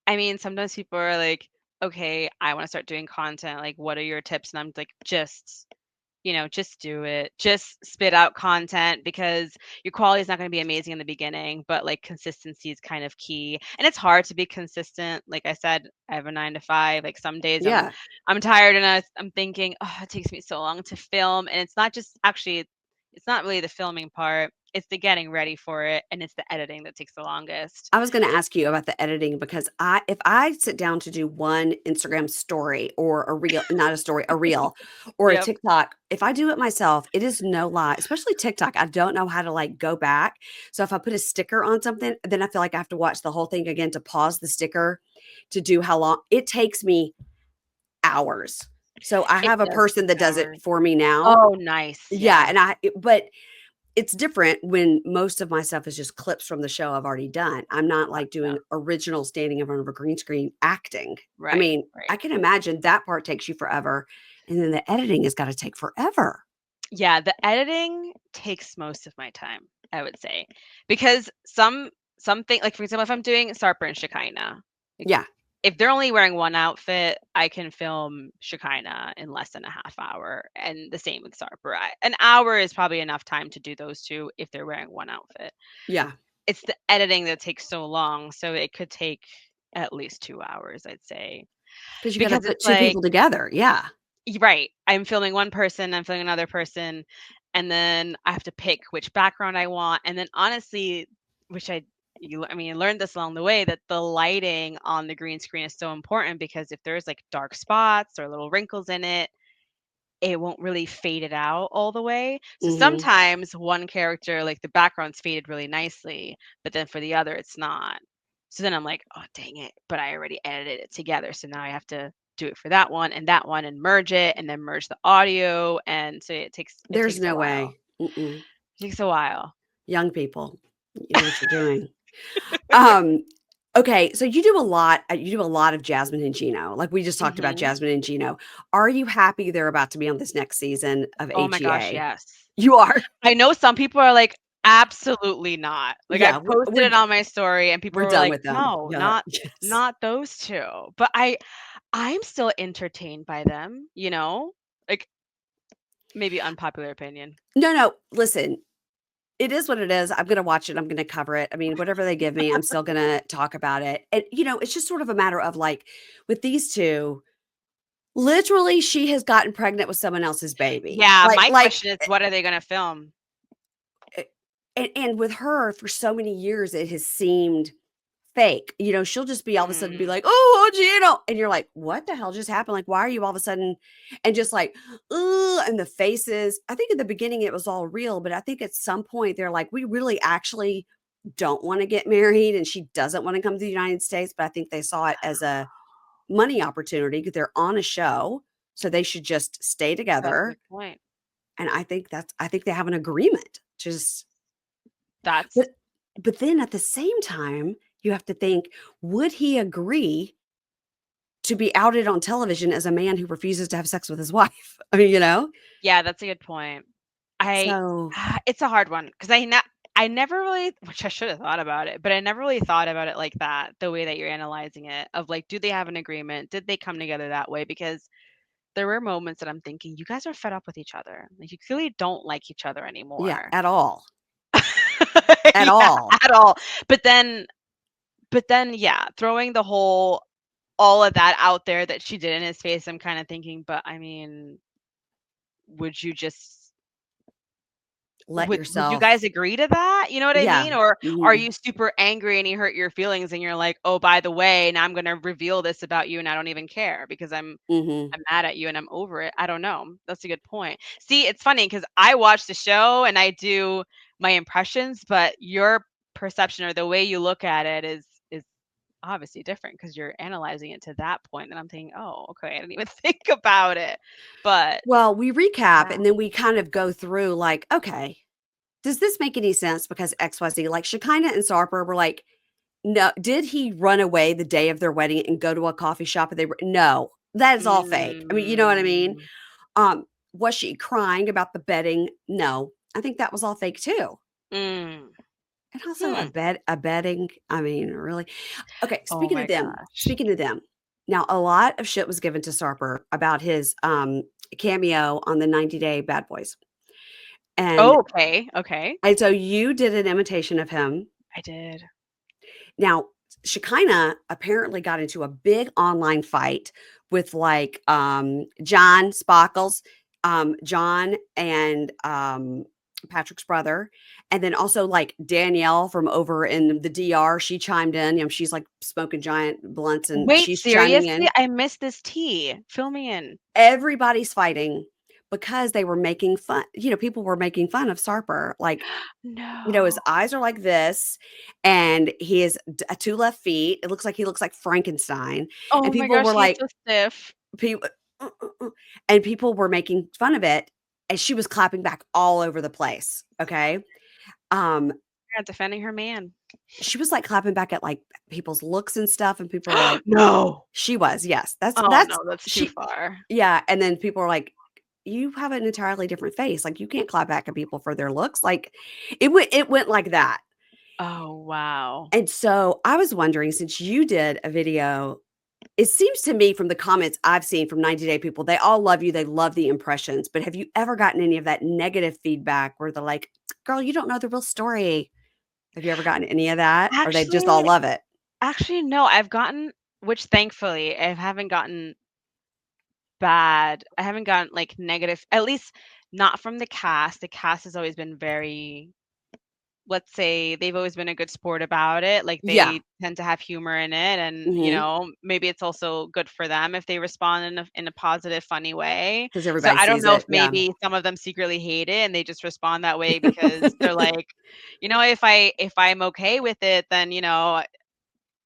I mean, sometimes people are like, okay, I want to start doing content. Like, what are your tips? And I'm like, just do it. Just spit out content because your quality is not going to be amazing in the beginning, but like consistency is kind of key. And it's hard to be consistent. Like I said, I have a 9 to 5. Like some days Yeah. I'm tired and I'm thinking, oh, it takes me so long to film. And it's not just actually it's not really the filming part. It's the getting ready for it and it's the editing that takes the longest. I was gonna ask you about the editing because if I sit down to do one Instagram story or a reel not a story, a reel or a Yep. TikTok, if I do it myself, it is no lie, especially TikTok, I don't know how to, like, go back. So if I put a sticker on something, then I feel like I have to watch the whole thing again to pause the sticker to do how long it takes me hours. So I It have a does take person that does it hours. for me now. Oh, nice. Yeah, Yeah. and but it's different when most of my stuff is just clips from the show I've already done. I'm not, like, doing Yeah. original standing in front of a green screen acting. I Right. mean, Right. I can imagine that part takes you forever, and then the editing has gotta take forever. Yeah, the editing takes most of my time, I would say. Because something like for example, if I'm doing Sarper and Shakina, like Yeah. if they're only wearing one outfit, I can film Shakina in less than a half hour, and the same with Sarper. An hour is probably enough time to do those two if they're wearing one outfit. Yeah. It's the editing that takes so long, so it could take at least 2 hours, I'd say. Because you got to Because put it's two like people together. Yeah. right, I'm filming one person, I'm filming another person, and then I have to pick which background I want, and then honestly, which I mean, I learned this along the way that the lighting on the green screen is so important because if there's like dark spots or little wrinkles in it, it won't really fade it out all the way. So Hmm. sometimes one character, like the background's faded really nicely, but then for the other, it's not. So then I'm like, oh, dang it. But I already edited it together. So now I have to do it for that one and merge it and then merge the audio. And so it There's takes a no while. way. Mm-mm. It takes a while. Young people, you know what you're doing. Um, okay, so you do a lot of Jasmine and Gino. Like we just talked about Hmm. Jasmine and Gino. Are you happy they're about to be on this next season of Oh my gosh, AGA? yes. You are? I know some people are like, absolutely not. Like Yeah, I've posted it on my story and people we're were done like, with them. no, Yeah. Yes. not those two. But I'm still entertained by them, you know? Like maybe unpopular opinion. No, no, listen, it is what it is. I'm gonna watch it, I'm gonna cover it. I mean, whatever they give me, I'm still gonna talk about it. And, it's just sort of a matter of, like, with these 2, literally, she has gotten pregnant with someone else's baby. Yeah, Like my like, question is what are they gonna film? eh and with her, for so many years, it has seemed fake. She'll just be all of a sudden be Mm, like, "Oh, Gino," and you're like, "What the hell just happened? Like, why are you all of a sudden," and just like, "Ooh," and the faces. I think in the beginning it was all real, but I think at some point they're like, "We really actually don't want to get married," and she doesn't want to come to the United States, but I think they saw it as a money opportunity because they're on a show, so they should just stay that's a together. good point. And I think they have an agreement. Just That's but then at the same time, you have to think, would he agree to be outed on television as a man who refuses to have sex with his wife? I mean, yeah, that's a good point. I So it's a hard one because I never really, which I should have thought about it, but I never really thought about it like that, the way that you're analyzing it of like, do they have an agreement? Did they come together that way? Because there were moments that I'm thinking, you guys are fed up with each other. Like you clearly don't like each other yeah, anymore. at all. At Yeah, all. at all. But then yeah, throwing the whole all of that out there that she did in his face, I'm kind of thinking, but I mean, would you just Let would you guys yourself. agree to that? You know what I Yeah. mean? Or are Mhm. you super angry and he hurt your feelings and you're like, "Oh, by the way, now I'm going to reveal this about you and I don't even care because Mhm. I'm mad at you and I'm over it." I don't know. That's a good point. See, it's funny because I watch the show and I do my impressions, but your perception or the way you look at it is obviously different because you're analyzing it to that point. And I'm thinking, oh, okay, I didn't even think about it. But Well, we recap yeah. and then we kind of go through like, okay, does this make any sense? Because XYZ, like Shekinah and Sarper were like, no, did he run away the day of their wedding and go to a coffee shop and they were no, that is all fake. I mean, you know what I mean? Mm, Was she crying about the bedding? No. I think that was all fake too. mm, And also hmm. a bedding, I mean, really? Okay, Oh my gosh. speaking of them. Now, a lot of shit was given to Sarper about his cameo on the 90 Day Bad Boys. And Oh, okay. Okay. so you did an imitation of him. I did. Now, Shekinah apparently got into a big online fight with like John Spockles, John and Patrick's brother, and then also like Danielle from over in the DR. She chimed in. She's like smoking giant blunts and Wait, she's chiming in. seriously? I missed this tea. Fill me in. Everybody's fighting because they were making fun. People were making fun of Sarper. Like, his No. eyes are like this, and he has 2 left feet. It looks like he looks like Frankenstein, and Oh my people gosh, were he's like, so stiff. people, and people were making fun of it, and she was clapping back all over the place, okay? Um, Yeah, defending her man. she was, like, clapping back at, like, people's looks and stuff, and people were like No. she was, yes. Oh That's no, that's too she far. yeah, and then people were like, "You have an entirely different face, like, you can't clap back at people for their looks," like, it went like that. Oh wow. And so I was wondering, since you did a video, It seems to me from the comments I've seen from 90 Day people, they all love you. They love the impressions. But have you ever gotten any of that negative feedback where they're like, girl, you don't know the real story? Have you ever gotten any of that? Or they just all Actually love it? actually, no, I've gotten, which thankfully I haven't gotten bad. I haven't gotten, like, negative, at least not from the cast. The cast has always been very, let's say, they've always been a good sport about it. Like, Yeah. they tend to have humor in it, and, Hmm. maybe it's also good for them if they respond in a positive, funny way. Because So everybody I don't sees know if it. Yeah. maybe some of them secretly hate it and they just respond that way because they're like, if I'm okay with it, then,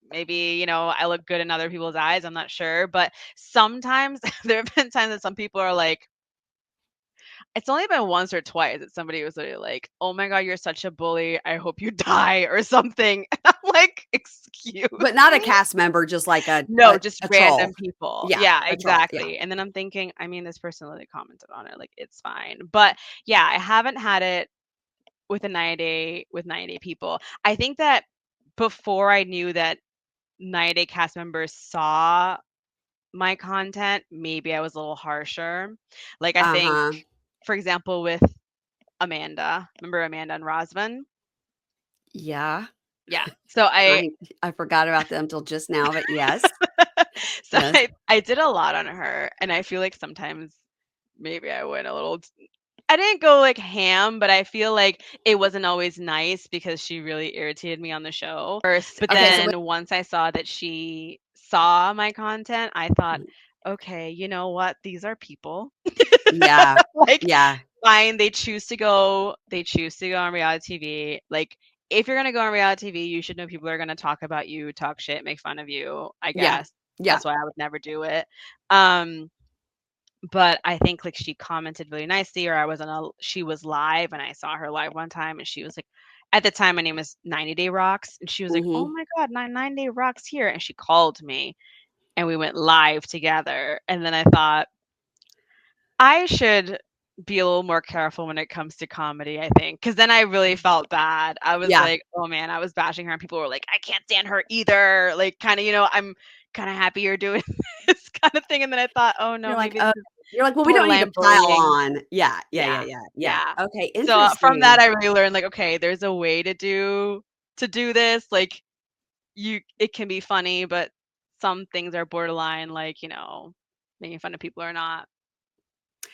maybe, I look good in other people's eyes. I'm not sure. But sometimes there have been times that some people are like, it's only been once or twice that somebody was literally like, "Oh my god, you're such a bully. I hope you die," or something. And I'm like, "Excuse But not a me?" cast member, just like a No, a, just a troll. random people. Yeah. Yeah, A troll. Yeah. exactly. And then I'm thinking, I mean, this person literally commented on it, like, it's fine. But yeah, I haven't had it with a 90 Day people. I think that before I knew that 90 Day cast members saw my content, maybe I was a little harsher. Like, I think, Uh-huh. for example, with Amanda. Remember Amanda and Rosman? Yeah. Yeah. So I I forgot about them till just now, but yes. so Yes. I did a lot on her, and I feel like sometimes maybe I went a little I didn't go like ham, but I feel like it wasn't always nice because she really irritated me on the show first. But Okay, so then once I saw that she saw my content, I thought, okay, you know what? These are people. yeah. Like, Yeah. fine, they choose to go on reality TV. Like, if you're gonna go on reality TV, you should know people are gonna talk about you, talk shit, make fun of you, I Yeah. guess. Yeah. That's why I would never do it. Um, but I think, like, she commented really nicely, or she was live and I saw her live one time and she was like, at the time my name was 90 Day Rocks, and she was like, "Oh Mhm. my god, 9 Day Rocks here." And she called me and we went live together. And then I thought, I should be a little more careful when it comes to comedy, I think. Because then I really felt bad. I was Yeah. like, "Oh, man," I was bashing her, and people were like, "I can't stand her either." Like, kinda, "I'm kinda happy you're doing this kinda thing." And then I thought, "Oh, no, You're like, maybe this is well, we don't need to borderline pile bullying." on. Yeah. Yeah, yeah, Yeah, yeah, yeah. yeah. Okay, So, from that, interesting. I really learned, like, okay, there's a way to do this. Like, it can be funny, but some things are borderline, like, making fun of people or not.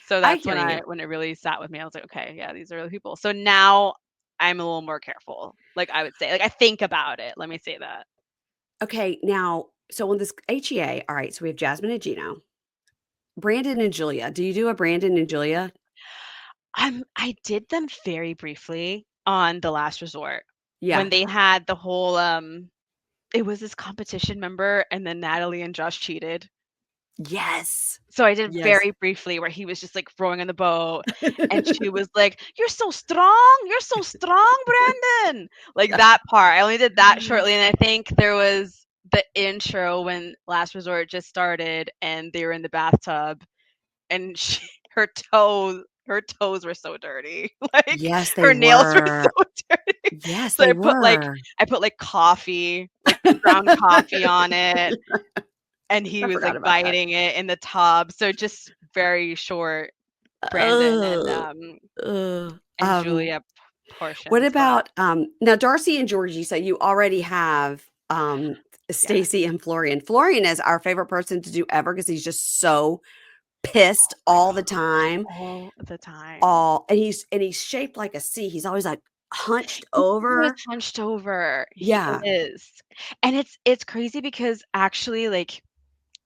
So I that's hear when you. it really sat with me. I was like, "Okay, yeah, these are the people." So now I'm a little more careful, like, I would say. Like, I think about it, let me say that. Okay, now, so on this HEA, all right, so we have Jasmine and Gino, Brandon and Julia. Do you do a Brandon and Julia? I did them very briefly on The Last Resort when Yeah. they had the whole, it was this competition, member, and then Natalie and Josh cheated. Yes. So I did Yes. very briefly where he was just, like, rowing on the boat, and she was like, "You're so strong. You're so strong, Brandon." Like, that part. I only did that shortly, and I think there was the intro when Last Resort just started and they were in the bathtub, and her toes were so dirty. Like, Yes, they her nails were were. so dirty. Yes, So they I put, like were. coffee, like ground coffee on it, and he I was, forgot like, about that. biting it in the tub. So just very short Brandon and, Ugh, ugh. Julia What portions, but about, now Darcy and Georgie, so you already have, yes, Stacey and Florian. Florian is our favorite person to do ever because he's just so pissed oh my all the god, time, all the time. all and he's shaped like a C. He's always, like, hunched He's always over. hunched over. He Yeah, is. And it's crazy because actually, like,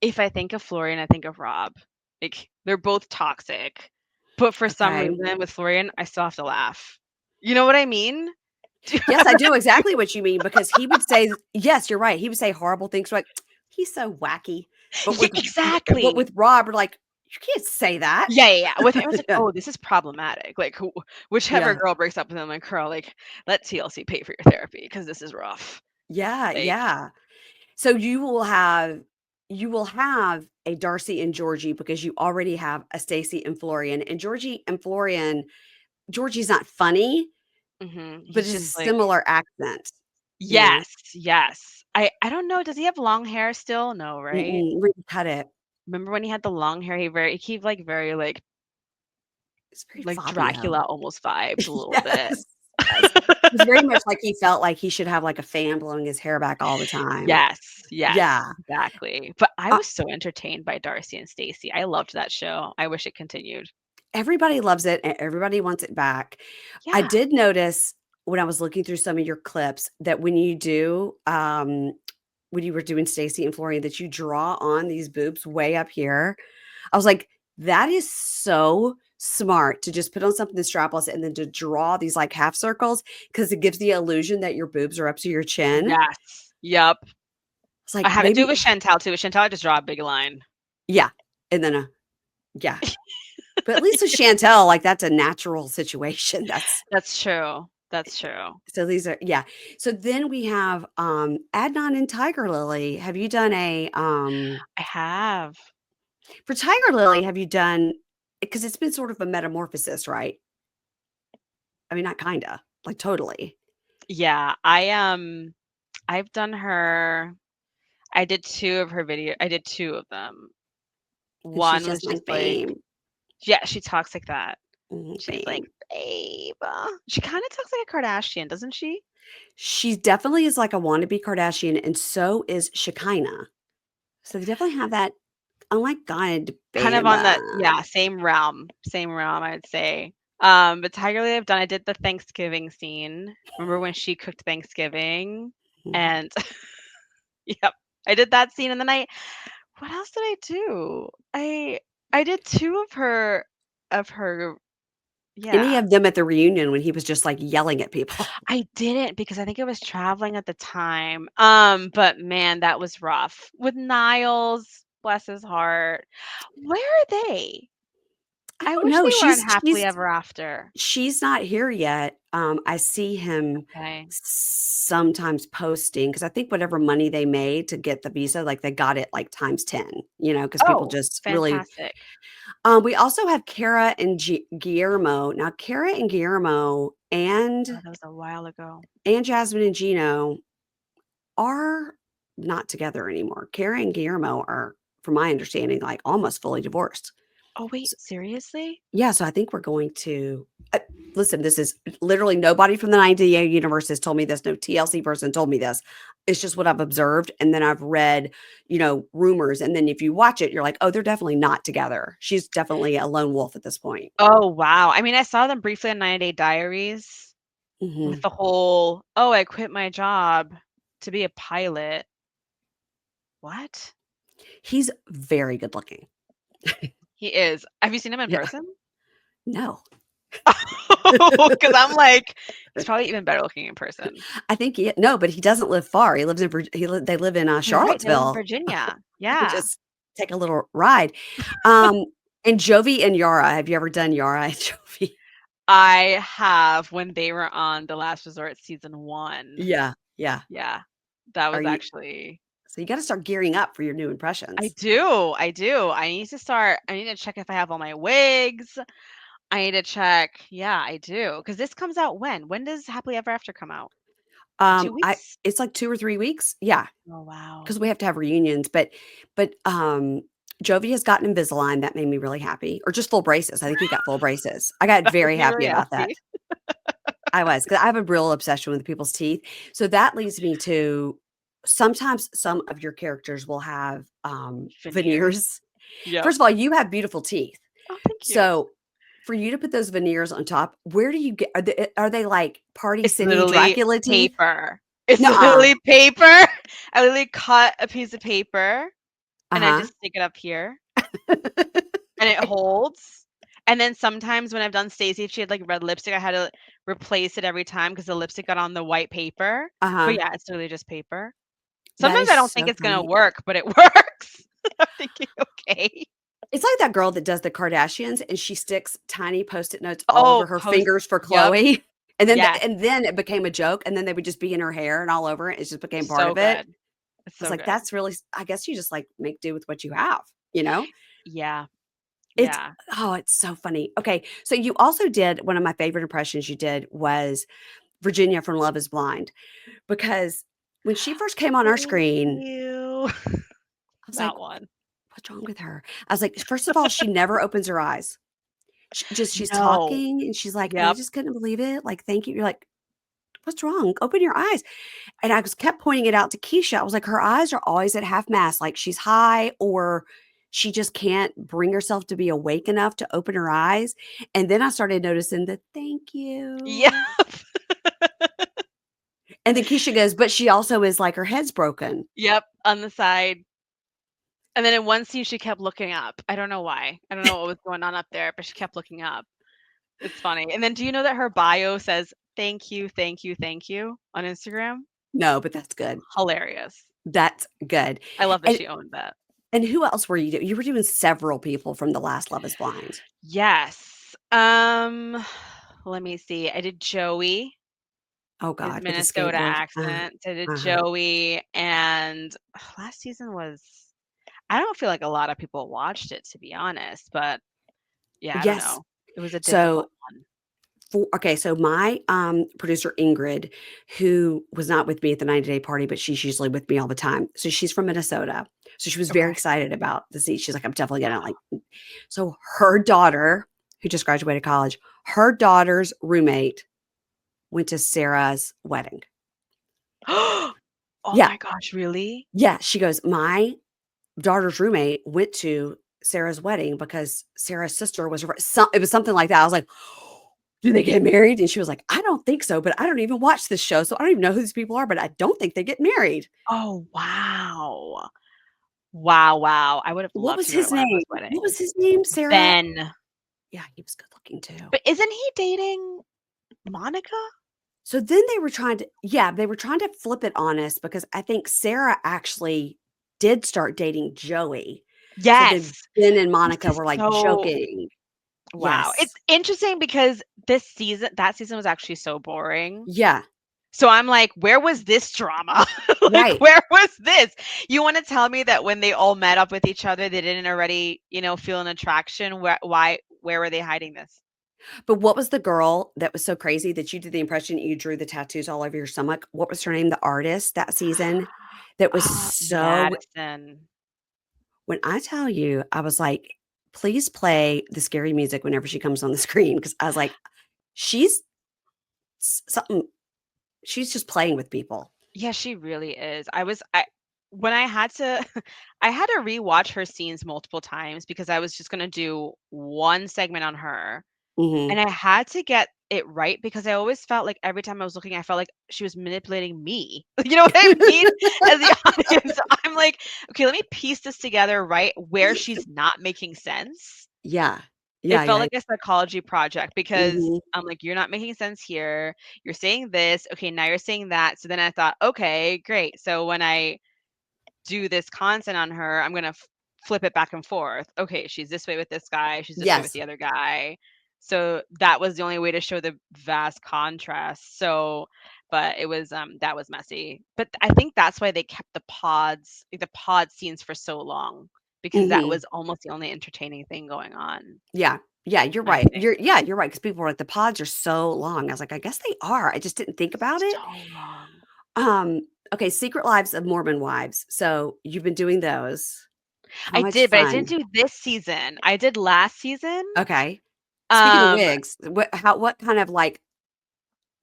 if I think of Florian, I think of Rob. Like, they're both toxic, but for some okay. reason with Florian, I still have to laugh. You know what I mean? Do you Yes, I ever do exactly what you mean because he would say yes, you're right. He would say horrible things like, "He's so wacky." But Yeah, exactly. with Rob, we're like, "You can't say that." Yeah, yeah, yeah. With him, it's like, Yeah. "Oh, this is problematic." Like, whichever Yeah. girl breaks up with him, like, "Girl, like, let TLC pay for your therapy because this is rough." Yeah, Like, yeah. So you will have a Darcy and Georgie because you already have a Stacey and Florian. And Georgie and Florian, Georgie's not funny, but he's it's a just like, similar accent, you know? yes, yes. I don't know, does he have long hair still? No, right? Mm-mm, cut it. Remember when he had the long hair? He like very It's very like Fabio. Dracula almost vibes a little bit. Yes, yes. It's very much like he felt like he should have, like, a fan blowing his hair back all the time. Yes, yes, Yeah. exactly. But I Uh, was so entertained by Darcy and Stacey. I loved that show. I wish it continued. everybody loves it, and everybody wants it back. I Yeah. did notice when I was looking through some of your clips that when you were doing Stacey and Florian, that you draw on these boobs way up here. I was like, "That is so smart to just put on something that's strapless and then to draw these, like, half circles because it gives the illusion that your boobs are up to your chin." Yes. Yep. It's I like, have to do it maybe with Chantel too. With Chantel, I just draw a big line. yeah, and then, yeah. But at least with Chantel, like, that's a natural situation. That's That's true. That's true. so these are yeah. So then we have, Adnan and Tiger Lily. Have you done I have. for Tiger Lily, have you done because it's been sort of a metamorphosis, right? I mean, not kinda, like, totally. Yeah, I've done her. I did 2 of her video I did 2 of them. And she's One was just my just like, fame. yeah, she talks like that. Mhm, She's like, fame. "Babe." She kinda talks like a Kardashian, doesn't she? She definitely is like a wannabe Kardashian, and so is Shakina. So they definitely have that, "Oh my god, Kind of babe." on that, yeah, same realm, I'd say. But Tiger Lily I did the Thanksgiving scene. Remember when she cooked Thanksgiving? Mhm. And yep, I did that scene, and then what else did I do? I did 2 of her Any yeah. of them at the reunion when he was just, like, yelling at people. I didn't because I think I was traveling at the time. But man, that was rough. With Niles, bless his heart. Where are they? I I don't wish know, they were unhappily ever after. she's not here yet. I see him Okay. sometimes posting because I think whatever money they made to get the visa, like, they got it, like, times 10, because people Oh, just really fantastic. we also have Kara and Guillermo. Now Kara and Guillermo Oh, that was a while ago. and Jasmine and Gino are not together anymore. Kara and Guillermo are, from my understanding, like, almost fully divorced. Oh, wait, seriously? Yeah, so I think we're going to listen, this is literally nobody from the 90 universe has told me this, no TLC person told me this. It's just what I've observed, and then I've read, rumors, and then if you watch it, you're like, "Oh, they're definitely not together." She's definitely a lone wolf at this point. Oh, wow. I mean, I saw them briefly on 90 Day Diaries with Mhm. the whole, "Oh, I quit my job to be a pilot." What? He's very good looking. He is. Have you seen him in Yeah. person? No. Because 'cause I'm like, he's probably even better looking in person. I think no, but he doesn't live far. He lives in they live in, You're right, they live in Charlottesville. Virginia. I could Yeah. just take a little ride. Um, and Jovi and Yara, have you ever done Yara and Jovi? I have when they were on The Last Resort season 1. Yeah, yeah. Yeah. That Are was you actually so you gotta start gearing up for your new I impressions. do, I do. I need to check if I have all my wigs. I need to check yeah, I do. Because this comes out when? When does Happily Ever After come out? In 2 I weeks? it's like 2 or 3 weeks. Yeah, Oh, wow. because we have to have reunions, but Jovi has gotten Invisalign, that made me really happy, or just full braces. I think he got full braces. I got That very makes me happy very about that. happy. I was, 'cause I have a real obsession with people's teeth. So that leads me to sometimes some of your characters will have, Veneers. veneers. Yep. First of all, you have beautiful teeth. Oh, thank you. So for you to put those veneers on top, where do you get are they like Party It's City literally Dracula teeth? paper. It's Nuh-uh. literally paper. I literally cut a piece of paper and I Uh-huh. just stick it up here and it holds. And then sometimes when I've done Stacey, if she had like red lipstick, I had to replace it every time because the lipstick got on the white paper. But Uh-huh. yeah, it's literally just paper. That Sometimes is I don't think so it's gonna funny. work, but it works. I'm thinking, okay. It's like that girl that does the Kardashians, and she sticks tiny Post-it notes all over Oh, her post. fingers for Yep. Chloe, and then Yes. it became a joke, and then they would just be in her hair and all over it. It just became part So of it. good. It's I was so like, good. "That's really I guess you just, like, make do with what you have," you know? Yeah. It's Yeah. it's so funny. Okay, so you also did one of my favorite impressions you did was Virginia from Love Is Blind, because When she first came on our Thank screen, you. I was like, That one. "What's wrong with her?" I was like, first of all, she never opens her eyes. She's No. talking, and she's like, "And I Yep. just couldn't believe it. Like, thank you." You're like, "What's wrong? Open your eyes." And I just kept pointing it out to Keisha. I was like, "Her eyes are always at half mast, like she's high or she just can't bring herself to be awake enough to open her eyes." And then I started noticing the "thank Yep. you." And then Keisha goes, "But she also is like her head's broken." Yep, on the side. And then in one scene, she kept looking up. I don't know why. I don't know what was going on up there, but she kept looking up. It's funny. And then do you know that her bio says, "Thank you, thank you, thank you" on Instagram? No, but that's good. Hilarious. That's good. I love that And she owned that. and who else were you doing? You were doing several people from the last Love Is Blind. Yes. Let me see. I did Joey, Oh his god, with the Minnesota skateboard. accent. I did Uh-huh. Joey, and last season was I don't feel like a lot of people watched it, to be honest, but yeah, I don't Yes. know. It was a difficult So one. okay, so my producer Ingrid, who was not with me at the 90-day party, but she's usually with me all the time. So she's from Minnesota. So she was very Okay. excited about the seat. She's like, I'm definitely gonna like. So her daughter, who just graduated college, her daughter's roommate went to Sarah's wedding. Oh Yeah, my gosh, really? yeah. She goes, my daughter's roommate went to Sarah's wedding because Sarah's sister was it was something like that. I was like, "Do they get married?" And she was like, "I don't think so, but I don't even watch this show, so I don't even know who these people are, but I don't think they get married." Oh, wow. Wow, wow. I would have What loved was to go to his one of name? those What weddings. was his name? Sarah? Ben. Yeah, he was good looking too. But isn't he dating Monica? So then they were trying to yeah, they were trying to flip it on us because I think Sarah actually did start dating Joey. So then Yes. Ben and This Monica is were like so joking. wow. It's Yes. interesting because that season was actually so boring. Yeah, So I'm like, where was this drama? Like, right. where was this? You want to tell me that when they all met up with each other, they didn't already, feel an attraction? Where were they hiding this? But what was the girl that was so crazy that you did the impression you drew the tattoos all over your stomach? What was her name? The artist that season that was so Madison. when I tell you, I was like, please play the scary music whenever she comes on the screen because I was like, she's something, she's just playing with people. Yeah, she really is. I when I had to I had to rewatch her scenes multiple times because I was just gonna do one segment on her. Mhm. And I had to get it right because I always felt like every time I was looking, I felt like she was manipulating me. You know what I mean? As the audience. So I'm like, okay, let me piece this together right where she's not making sense. Yeah. It Yeah, felt yeah. like a psychology project because Mhm. I'm like, you're not making sense here. You're saying this. Okay, now you're saying that. So then I thought, okay, great. So when I do this content on her, I'm gonna flip it back and forth. Okay, she's this way with this guy, she's this way with Yes. the other guy. So that was the only way to show the vast contrast. So, but it was that was messy. But I think that's why they kept the pod scenes for so long because that Mhm. was almost the only entertaining thing going on. Yeah. Yeah, you're I right. think You're right because people were like, "The pods are so long." I was like, "I guess they are." I just didn't think about it. so long. Um, okay, Secret Lives of Mormon Wives. So you've been doing those. How I much did, but I didn't fun? do this season. I did last season. Okay. Speaking of Um, wigs, what kind of like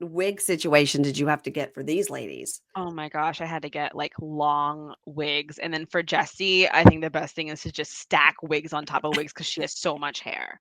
wig situation did you have to get for these ladies? Oh my gosh, I had to get, like, long wigs, and then for Jessie, I think the best thing is to just stack wigs on top of wigs because she has so much hair.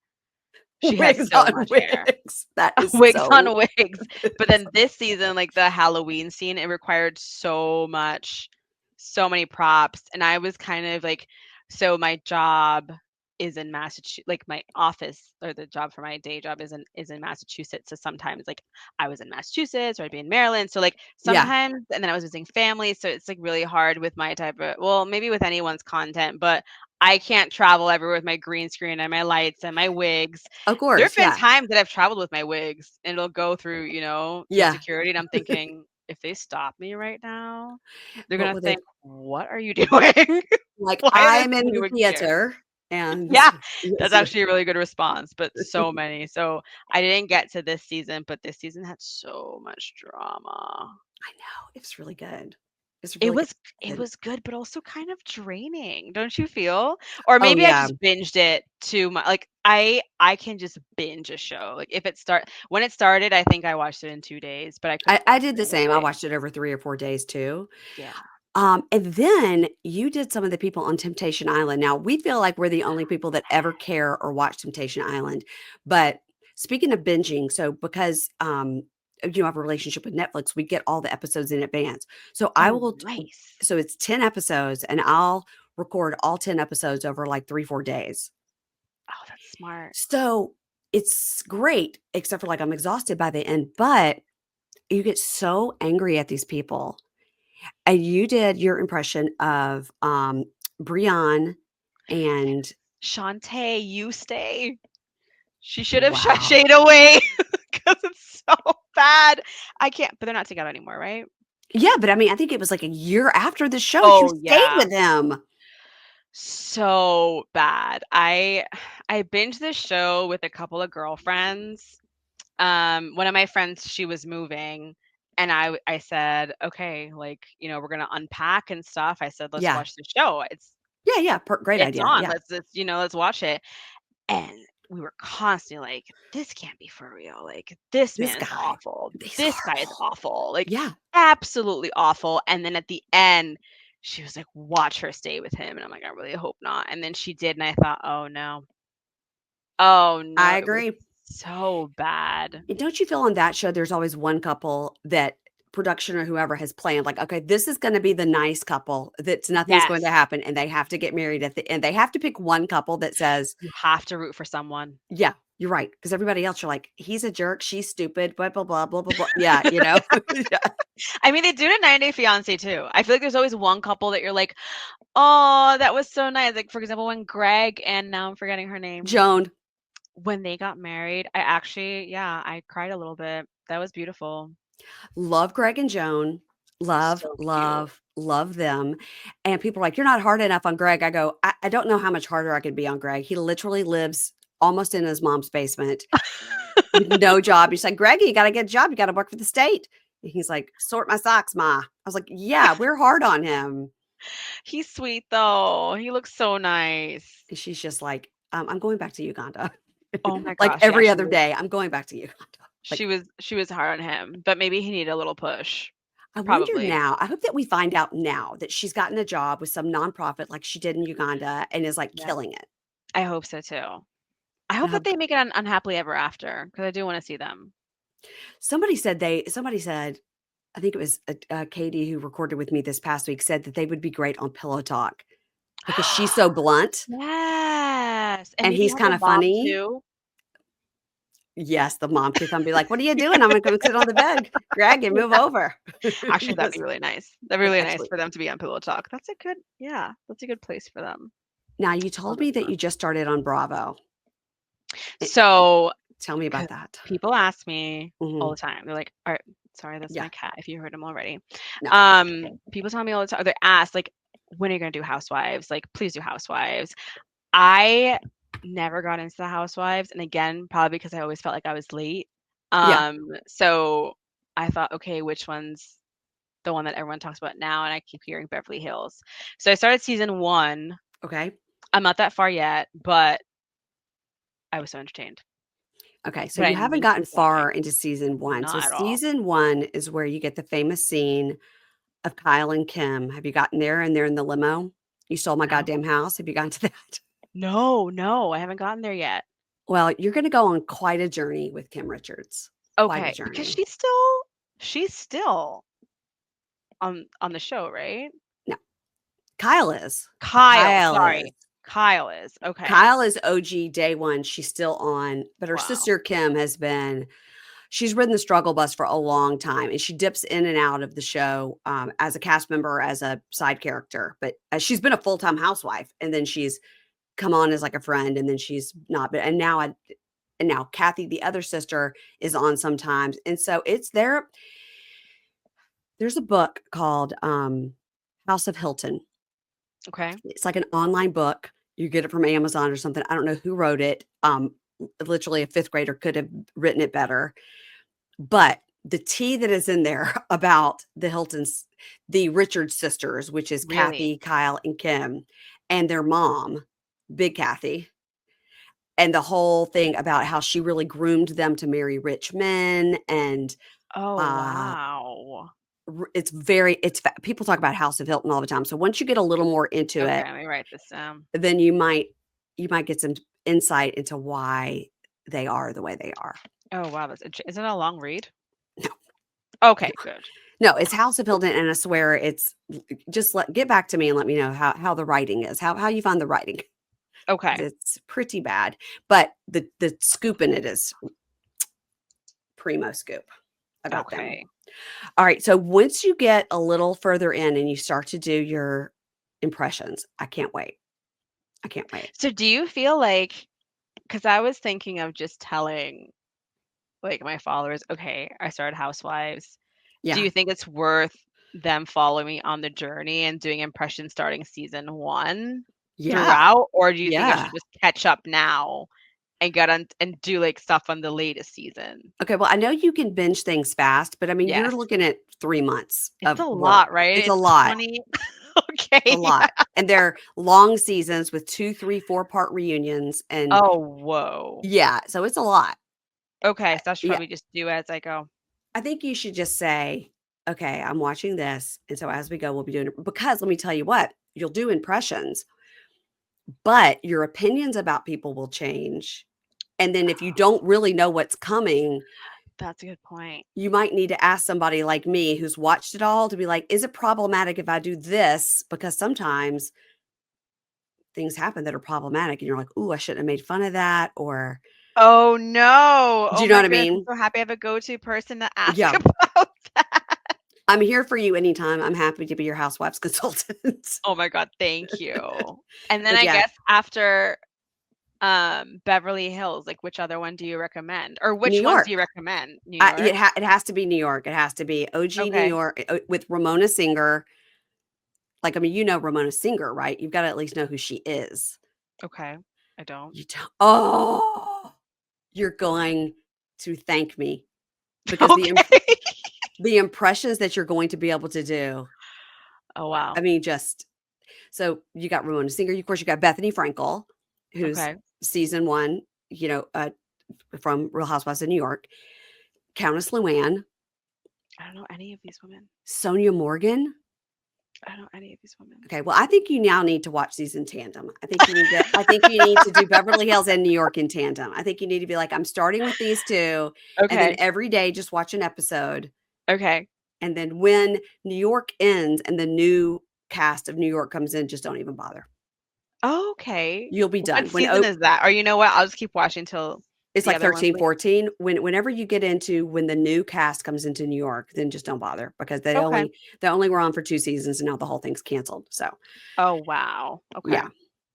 She has Wigs so on much hair. wigs. That is Wigs so on wigs. But then this season, like, the Halloween scene, it required so many props, and I was kind of like so my job is in Massachusetts. Like, my office or the job for my day job is in Massachusetts, so sometimes, like, I was in Massachusetts or I'd be in Maryland, so, like, yeah. sometimes and then I was visiting family, so it's, like, really hard with my type of well, maybe with anyone's content, but I can't travel everywhere with my green screen and my lights and my wigs. Of There have course, been yeah. times that I've traveled with my wigs and it'll go through, through Yeah. security and I'm thinking, if they stop me right now, they're What gonna would they think, "What are you doing? like, Why are there "I'm so in many the wigs here?" theater," and Yeah, yes. that's actually a really good response, but so many. So I didn't get to this season, but this season had so much drama. I know, it's really good. It's It really was it good. was good, but also kind of draining, don't you feel? Or Oh, maybe I yeah. just binged it too much. Like, I can just binge a show. Like, if it start when it started, I think I watched it in 2 days, but I couldn't I watch did it the in 1 same. I day. watched it over 3 or 4 days too. Yeah. And then you did some of the people on Temptation Island. Now, we feel like we're the only people that ever care or watch Temptation Island. But speaking of binging, so because you have a relationship with Netflix, we get all the episodes in advance. So I Oh, will nice. so it's 10 episodes and I'll record all 10 episodes over like 3, 4 days. Oh, that's smart. So it's great, except for like I'm exhausted by the end, but you get so angry at these people. And you did your impression of, Brienne and Shantae, you stay. She should have wow. sashayed away because it's so bad. I can't but they're not together anymore, right? Yeah, but I mean, I think it was like a year after the show, she Oh, stayed yeah. with him. So bad. I binged this show with a couple of girlfriends. One of my friends, she was moving, and I said, "Okay, like, we're gonna unpack and stuff." I said, "Let's Yeah. watch the show. Yeah, yeah, great It's idea, on. yeah. Let's watch it." And we were constantly like, "This can't be for real. Like, this This man is guy, awful. he's This guy is horrible. awful. Like, Yeah. absolutely awful." And then at the end, she was like, "Watch her stay with him." And I'm like, "I really hope not." And then she did, and I thought, "Oh no. Oh no, I it was agree. so bad." And don't you feel on that show, there's always one couple that production or whoever has planned, like, "Okay, this is gonna be the nice couple that's nothing's going to Yes. happen," and they have to get married at the end. They have to pick one couple that says, You have to root for someone. yeah, you're right. Because everybody else, you're like, "He's a jerk, she's stupid, blah, blah, blah, blah, blah, blah." Yeah, you know? Yeah. I mean, they do it in 90 Day Fiancé too. I feel like there's always one couple that you're like, "Oh, that was so nice." Like, for example, when Greg and now I'm forgetting her name, Joan, when they got married, I actually, yeah, I cried a little bit. That was beautiful. love Greg and Joan, love, So cute. love, love them, and people are like, "You're not hard enough on Greg." I go, I don't know how much harder I could be on Greg. He literally lives almost in his mom's basement with no job. He's like, "Greggy, you gotta get a job, you gotta work for the state." And he's like, "Sort my socks, ma." I was like, "Yeah, we're hard on him." He's sweet though. He looks so nice. And she's just like, "I'm going back to Uganda." Oh my Like, gosh, yeah, every other day, "I'm going back to Uganda." Like, she was hard on him, but maybe he needed a little push. I wonder Probably. now, I hope that we find out now that she's gotten a job with some nonprofit like she did in Uganda and is, like, Yeah. killing it. I hope so too. I And hope I that hope they make it un unhappily ever after because I do wanna see them. somebody said, I think it was, Katie who recorded with me this past week, said that they would be great on Pillow Talk because she's so blunt Yes, and and maybe he's have a kinda mom funny. too. Yes, the mom could come be like, "What are you doing? I'm gonna come sit on the bed. Greg, and move Yeah. over." Actually, that'd be Yes, really nice. That'd be but really nice actually for them to be on Pillow Talk. That's a good yeah, that's a good place for them. now you Oh, told me that's that fun. you just started on Bravo. Eh, So, tell me 'cause about that. people ask me all the Mhm. time. They're like, "Alright," sorry, that's Yeah. my cat if you heard him already. No. People tell me all the time, they ask like, "When are you gonna do Housewives? Like, please do Housewives." I never got into the Housewives, and again, probably because I always felt like I was late. Yeah. So I thought, "Okay, which one's the one that everyone talks about now?" And I keep hearing Beverly Hills. So I started season 1. Okay. I'm not that far yet, but I was so entertained. Okay, so But I you haven't need to gotten keep watching. far into season 1. So Not at all. season 1 is where you get the famous scene of Kyle and Kim. Have you gotten there and they're in the limo? "You stole my No. goddamn house." Have you gotten to that? No, no, I haven't gotten there yet. Well, you're gonna go on quite a journey with Kim Richards. Quite a Okay, because journey. she's still on the show, right? No, Kyle is. Kyle, Kyle is. sorry. Kyle is. Okay. Kyle is OG day 1. She's still on, but her Wow. sister Kim has been she's ridden the struggle bus for a long time, and she dips in and out of the show, as a cast member, or as a side character, but, she's been a full-time housewife, and then she's come on as, like, a friend, and then she's not, but and now Kathy, the other sister, is on sometimes, and so it's there's a book called, House of Hilton. Okay. It's like an online book. You get it from Amazon or something. I don't know who wrote it. Literally a 5th grader could have written it better. But the tea that is in there about the Hiltons the Richards sisters, which is Really? Kathy, Kyle, and Kim, and their mom, Big Kathy, and the whole thing about how she really groomed them to marry rich men, and Oh, uh wow. it's people talk about House of Hilton all the time. So once you get a little more into Okay, it, let me write this down. then you might get some insight into why they are the way they are. Oh, wow, is it a long read? No, Okay, good. no, it's House of Hilton, and I swear it's just get back to me and let me know how the writing is, how you find the writing. Okay, It's pretty bad, but the scoop in it is primo scoop about them. okay. All right, so once you get a little further in and you start to do your impressions, I can't wait. I can't wait. So do you feel like, because I was thinking of just telling, like, my followers, "Okay, I started Housewives." Do Yeah. you think it's worth them following me on the journey and doing impressions starting season 1 Yeah. throughout, or do you think I Yeah. should just catch up now and get on and do, like, stuff on the latest season? Okay, well, I know you can binge things fast, but I mean, you're Yes. looking at 3 months It's of a work. lot, right? It's a It's lot. 20. It's a Okay. lot. And they're long seasons with 2, 3, 4-part reunions, and Oh, whoa. yeah, so it's a lot. Okay, so I should Yeah, probably just do as I go. I think you should just say, "Okay, I'm watching this, and so as we go, we'll be doing it," because let me tell you what, you'll do impressions, but your opinions about people will change, and then if you don't really know what's coming, That's a good point. you might need to ask somebody like me who's watched it all to be like, "Is it problematic if I do this?" Because sometimes things happen that are problematic and you're like, "Ooh, I shouldn't have made fun of that," or Oh, no. do Oh you know my what I goodness, I'm mean? so happy I have a go-to person to ask Yeah. about that. I'm here for you anytime. I'm happy to be your housewife's consultant. Oh my god, thank you. And then But I yeah, guess after, Beverly Hills, like, which other one do you recommend? Or New which ones do York. you recommend? New York? It has to be New York. It has to be OG New Okay, York, with Ramona Singer. Like, I mean, you know Ramona Singer, right? You've gotta at least know who she is. okay. I don't. You don't oh, you're going to thank me because Okay. the impressions that you're going to be able to do, Oh, wow. I mean, just so you got Ramona Singer, of course, you got Bethany Frankel, who's Okay. season 1, you know, from Real Housewives of New York, Countess Luann, I don't know any of these women. Sonia Morgan. I don't know any of these women. Okay, well, I think you now need to watch these in tandem. I think you need to do Beverly Hills and New York in tandem. I think you need to be like, "I'm starting with these 2, and then Okay. every day just watch an episode, Okay. and then when New York ends and the new cast of New York comes in, just don't even bother. Okay. You'll be What done. season is that? Or you know what? I'll just keep watching till It's the like other ones 13, leave. 14. Whenever you get into when the new cast comes into New York, then just don't bother because Okay. they only were on for 2 seasons and now the whole thing's canceled. So, Oh, wow. Okay. yeah.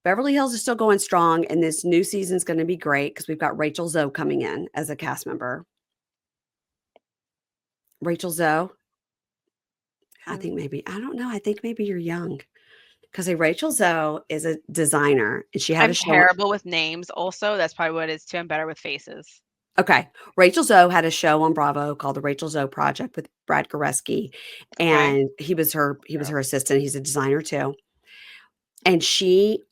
Beverly Hills is still going strong, and this new season's gonna be great because 'cause we've got Rachel Zoe coming in as a cast member. Rachel Zoe, Who? I don't know, I think maybe you're young because Rachel Zoe is a designer, and she had a I'm show. terrible with names also. That's probably what it is too. I'm better with faces. Okay. Rachel Zoe had a show on Bravo called The Rachel Zoe Project with Brad Goreski, Okay. and he was her Girl. assistant. He's a designer too. And she,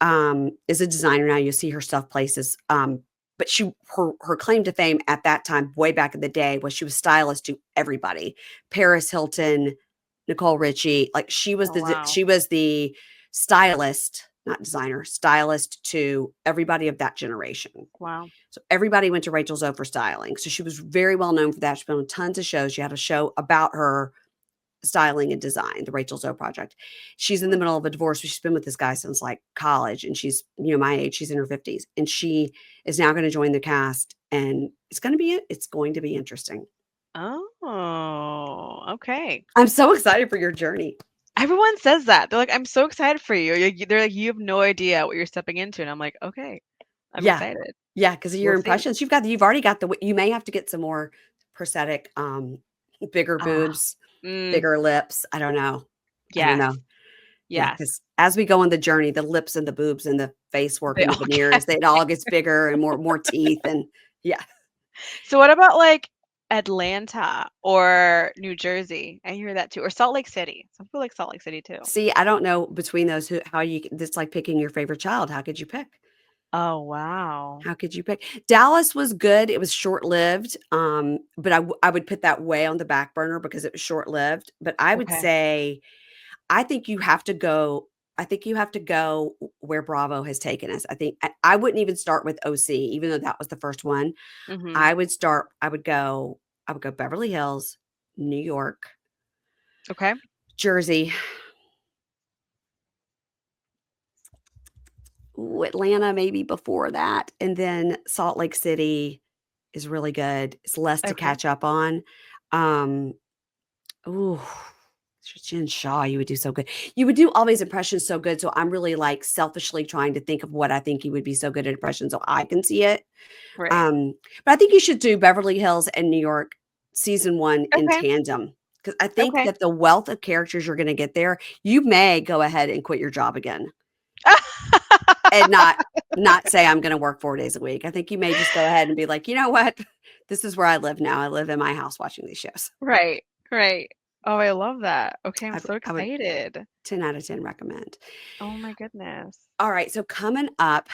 is a designer now. You see her stuff places. But her claim to fame at that time, way back in the day, was she was stylist to everybody. Paris Hilton, Nicole Richie, like Oh, wow. she was the stylist, not designer, stylist to everybody of that generation. Wow. So everybody went to Rachel Zoe for styling. So she was very well known for that. She's been on tons of shows. She had a show about her styling and design, the Rachel Zoe Project. She's in the Hmm. middle of a divorce. She's been with this guy since like college, and she's my age. She's in her 50s, and she is now going to join the cast, and it's going to be interesting. Oh, okay. I'm so excited for your journey. Everyone says that. They're like, "I'm so excited for you." They're like, "You have no idea what you're stepping into." And I'm like, "Okay, I'm Yeah, excited. yeah, because of your We'll see." impressions. You've already got you may have to get some more prosthetic, bigger Ah, boobs, mm, bigger lips. I don't know. I don't yes, know. Yeah, yes. because as we go on the journey, the lips and the boobs and the face work They and the all get veneers, it all gets bigger and more teeth and yeah. So what about, like, Atlanta or New Jersey. I hear that too. Or Salt Lake City. Some people like Salt Lake City too. See, I don't know between those how you it's like picking your favorite child. How could you pick? Oh, wow. How could you pick? Dallas was good. It was short-lived, but I would put that way on the back burner because it was short-lived. But I would Okay. say I think you have to go I think you have to go where Bravo has taken us. I think I wouldn't even start with OC, even though that was the first one. Mhm. I would start I would go Beverly Hills, New York, Okay. Jersey, ooh, Atlanta maybe before that, and then Salt Lake City is really good. It's less to Okay. catch up on. Um, ooh, Jen Shaw, you would do so good. You would do all these impressions so good, so I'm really, like, selfishly trying to think of what I think you would be so good at impressions so I can see it. Right. But I think you should do Beverly Hills and New York season 1 in Okay. tandem because I think Okay. that the wealth of characters you're gonna get there, you may go ahead and quit your job again and not say, "I'm gonna work 4 days a week." I think you may just go ahead and be like, "You know what? This is where I live now. I live in my house watching these shows." Right. Right. Oh, I love that. Okay, I'm so I would excited. 10 out of 10 recommend. Oh my goodness. All right, so coming up,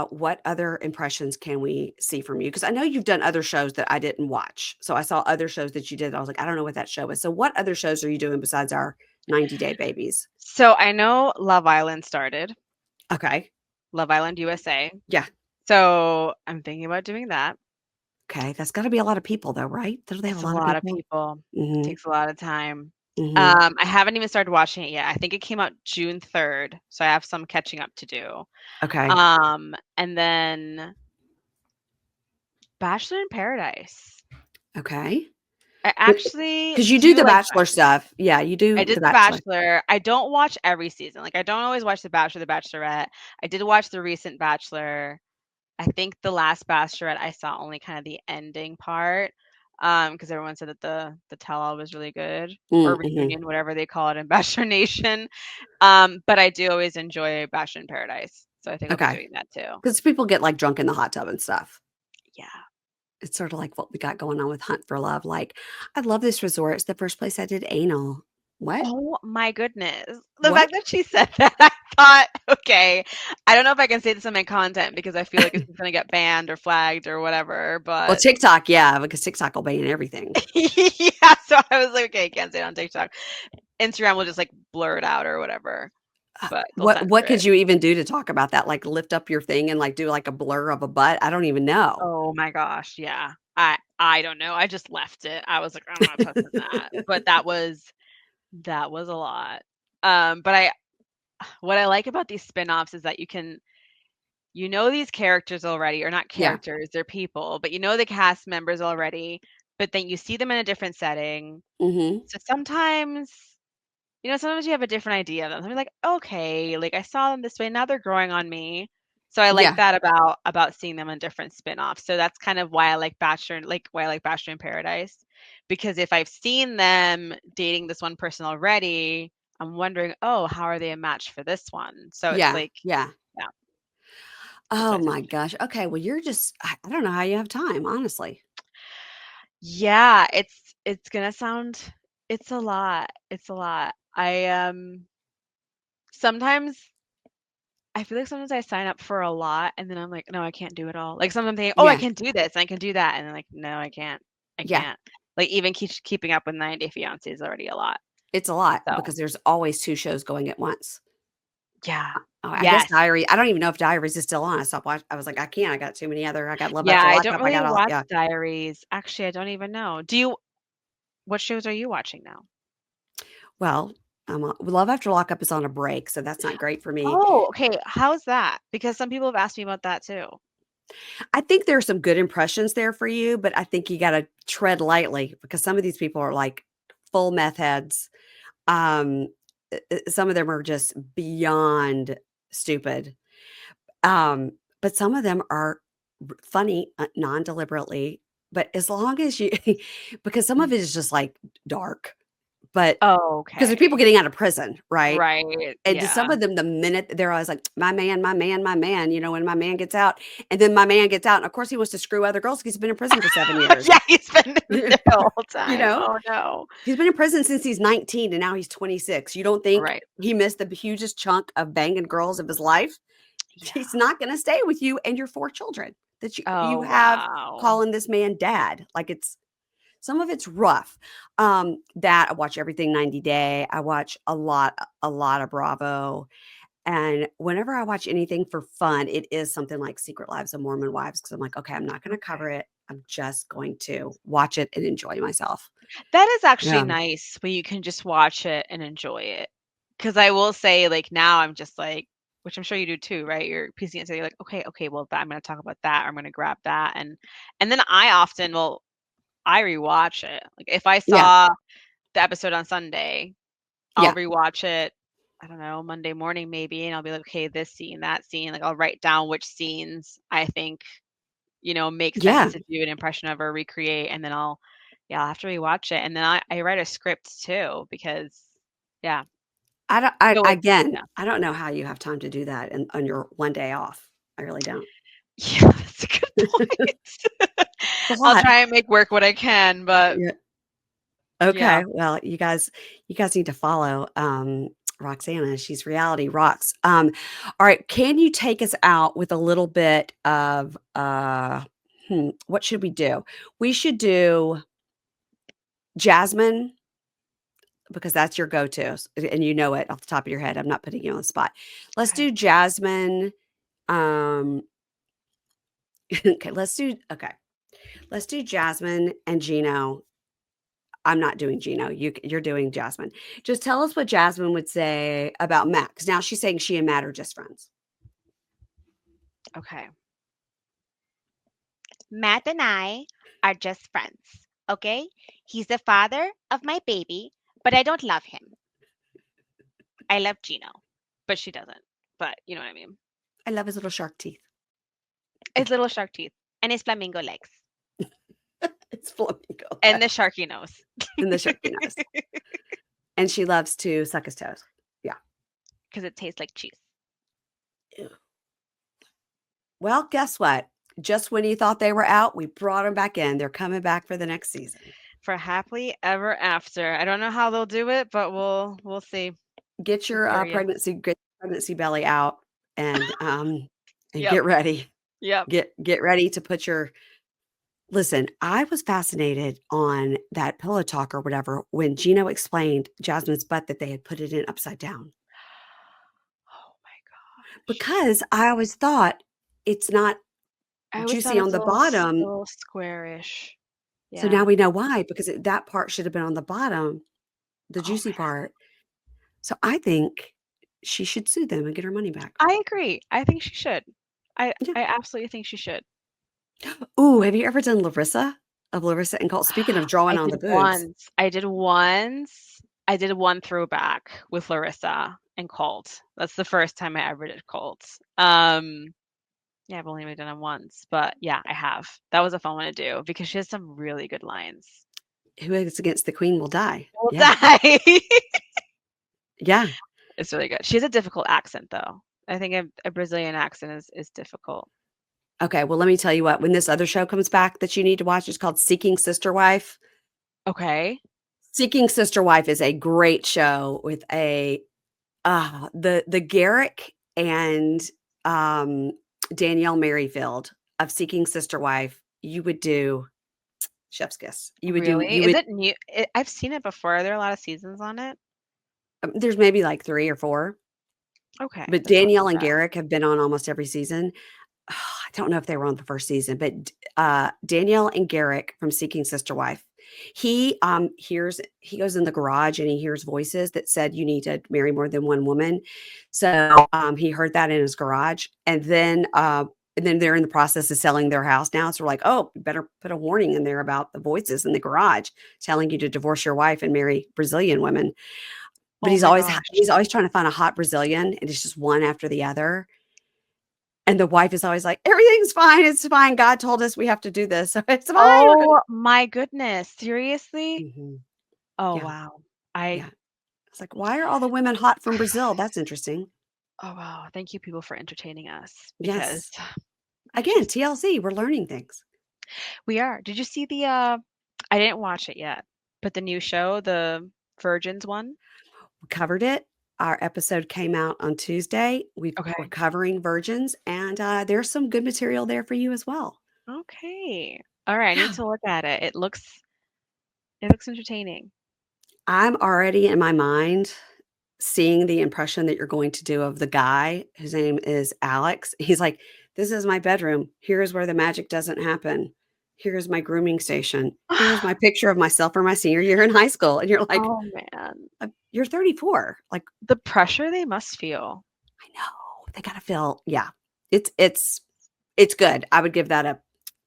what other impressions can we see from you? Because I know you've done other shows that I didn't watch. So I saw other shows that you did. I was like, I don't know what that show is. So what other shows are you doing besides our 90 Day Babies? So I know Love Island started, Okay. Love Island USA. Yeah. So I'm thinking about doing that. Okay. That's got to be a lot of people, though, right? Don't they have a It's a lot of lot of people? people. Mm-hmm. Takes a lot of time. Mm-hmm. I haven't even started watching it yet. I think it came out June 3rd, so I have some catching up to do. Okay. And then Bachelor in Paradise. Okay. I actually Because you do do the like Bachelor Bachelor. stuff. Yeah, you I do did the The Bachelor. Bachelor. I don't watch every season. Like I don't always watch The Bachelor, The Bachelorette. I did watch the recent Bachelor. I think the last Bachelorette I saw only kind of the ending part, because everyone said that the tell-all was really good or Mm-hmm. reunion, whatever they call it in Bachelor Nation. But I do always enjoy Bachelor in Paradise, so I think I'll be Okay. doing that too. Because people get like drunk in the hot tub and stuff. Yeah. It's sort of like what we got going on with Hunt for Love. Like, I love this resort. It's the first place I did anal. What? Oh my goodness. The What? fact that she said that, I thought, okay, I don't know if I can say this in my content because I feel like it's gonna get banned or flagged or whatever, Well, but TikTok, yeah, because TikTok will ban everything. yeah, so I was like, okay, can't say it on TikTok. Instagram will just like blur it out or whatever, but they'll What censor could it. you even do to talk about that? Like lift up your thing and like do like a blur of a butt? I don't even know. Oh my gosh, yeah. I don't know. I just left it. I was like, I'm not touching that. But that was a lot. But I what I like about these spin-offs is that you know these characters already, or not Yeah. characters, they're people, but you know the cast members already, but then you see them in a different setting. Mhm. So sometimes you have a different idea of them. I'm like, okay, like I saw them this way, now they're growing on me. So I like Yeah. that about seeing them in different spin-offs. So that's kind of why I like Bachelor in Paradise. Because if I've seen them dating this one person already, I'm wondering, oh, how are they a match for this one? So it's Yeah. like, Yeah. yeah, that's Oh what I think. my gosh. Okay. Well, you're just, I don't know how you have time, honestly. Yeah, it's gonna sound it's a lot. It's a lot. Sometimes I feel like sometimes I sign up for a lot and then I'm like, no, I can't do it all. Like sometimes I'm thinking, oh, I Yeah. can do this, and I can do that, and then like, no, I can't. I Yeah. can't. Like even keeping up with 90 Day Fiance is already a lot. It's a lot So because there's always two shows going at once. yeah. Oh, I guess Yes. Diary. I don't even know if Diaries is still on. I stopped watching. I was like, I can't. I got too many other. I got Love Yeah, After I don't Lockup. I really got all. watch Yeah. Diaries. Actually, I don't even know. What shows are you watching now? Well, Love After Lockup is on a break, so that's not great for me. Oh, okay. How's that? Because some people have asked me about that too. I think there are some good impressions there for you, but I think you gotta tread lightly because some of these people are like full meth heads. Um, some of them are just beyond stupid. But some of them are funny, non-deliberately. But as long as you, because some of it is just like dark. but because there's people Okay. getting out of prison, right? Right. And to some Yeah. of them, the minute they're always like, my man, my man, my man, when my man gets out, and then my man gets out, and of course he wants to screw other girls because he's been in prison for 7 years. Yeah, he's been there the whole You time. know? Oh, no. He's been in prison since he's 19 and now he's 26. You don't think Right. he missed the hugest chunk of banging girls of his life? Yeah. He's not gonna stay with you and your 4 children that you Oh, have wow. calling this man dad. Like, some of it's rough. That I watch everything 90 Day. I watch a lot of Bravo. And whenever I watch anything for fun, it is something like Secret Lives of Mormon Wives because I'm like, okay, I'm not going to Okay. cover it. I'm just going to watch it and enjoy myself. That is actually Yeah. nice when you can just watch it and enjoy it. Because I will say, like, now I'm just like, which I'm sure you do too, right? You're piecing it together. You're like, okay, okay, well, I'm going to talk about that, or I'm going to grab that, and then I rewatch it. Like, if I Yeah. saw the episode on Sunday, I'll Yeah. rewatch it. I don't know, Monday morning maybe, and I'll be like, okay, this scene, that scene. Like, I'll write down which scenes I think make sense Yeah. to do an impression of or recreate, and then I'll have to rewatch it, and then I write a script too because yeah, I don't, I, go with again, yeah. I don't know how you have time to do that on your one day off. I really don't. Yeah, that's a good point. It's a I'll lot. try and make work what I can, but Yeah. yeah. Okay. Well, you guys need to follow Roxana. She's Reality Rocks. All right. Can you take us out with a little bit of what should we do? We should do Jasmine because that's your go-to and you know it off the top of your head. I'm not putting you on the spot. Let's Okay. do Jasmine. Um okay, let's do Jasmine and Gino. I'm not doing Gino. You're doing Jasmine. Just tell us what Jasmine would say about Matt. 'Cause now she's saying she and Matt are just friends. Okay. Matt and I are just friends, okay? He's the father of my baby, but I don't love him. I love Gino, but she doesn't. But you know what I mean. I love his little shark teeth. His little shark teeth and his flamingo legs It's flamingo and the legs sharky nose and the sharky nose. And she loves to suck his toes. Yeah. because it tastes like cheese. Ew. Well, guess what? Just when you thought they were out, we brought them back in. They're coming back for the next season. For happily ever after. I don't know how they'll do it, but we'll see. Get I'm your curious. pregnancy belly out and Yep. get ready. Yep. Get ready to put your listen. I was fascinated on that pillow talk or whatever when Gino explained Jasmine's butt that they had put it in upside down Oh my gosh. because I always thought it's not I always thought juicy it on was the a bottom. little squarish. So now Yeah. we know why because that part should have been on the bottom, the Oh juicy my part. So I think she should sue them and get her money back. I agree. I think she should. Yeah. I absolutely think she should. Ooh, have you ever done Larissa of Larissa and Colt? Speaking of drawing I on did the boobs. once. I did once. I did one throwback with Larissa and Colt. That's the first time I ever did Colt. Yeah, I've only done it once, but yeah, I have. That was a fun one to do because she has some really good lines. Who is against the queen will die. Will Yeah. die. Yeah. It's really good. She has a difficult accent though. I think a Brazilian accent is difficult. Okay. Well, let me tell you what, when this other show comes back that you need to watch, it's called Seeking Sister Wife. Okay. Seeking Sister Wife is a great show with the Garrick and Danielle Merrifield of Seeking Sister Wife. You would do chef's kiss. Really? You Is would it new? I've seen it before. Are there a lot of seasons on it? there's maybe like 3 or 4, Okay, but that's not Danielle too and bad. Garrick have been on almost every season. I don't know if they were on the first season, but Danielle and Garrick from Seeking Sister Wife. He goes in the garage and he hears voices that said you need to marry more than one woman. So he heard that in his garage, and then they're in the process of selling their house now. So we're like, oh, you better put a warning in there about the voices in the garage telling you to divorce your wife and marry Brazilian women. But Oh he's my always gosh. he's always trying to find a hot Brazilian, and it's just one after the other. And the wife is always like, "Everything's fine, it's fine. God told us we have to do this, so it's fine." Oh my goodness. Seriously? Mhm. Oh Yeah. wow. I Yeah. It's like, why are all the women hot from Brazil? That's interesting. Oh, wow. Thank you, people, for entertaining us because Yes. I Again, just TLC, we're learning things. we are. Did you see the I didn't watch it yet, but the new show, the Virgins one? We covered it. Our episode came out on Tuesday. We're Okay. covering virgins, and there's some good material there for you as well. Okay. All right, I need Yeah. to look at it. It looks entertaining. I'm already in my mind seeing the impression that you're going to do of the guy whose name is Alex. He's like, "This is my bedroom. Here's where the magic doesn't happen. Here's my grooming station. Here's my picture of myself for my senior year in high school." And you're like, Oh man, You're 34." Like, the pressure they must feel. I know. They gotta feel, yeah. It's good. I would give that a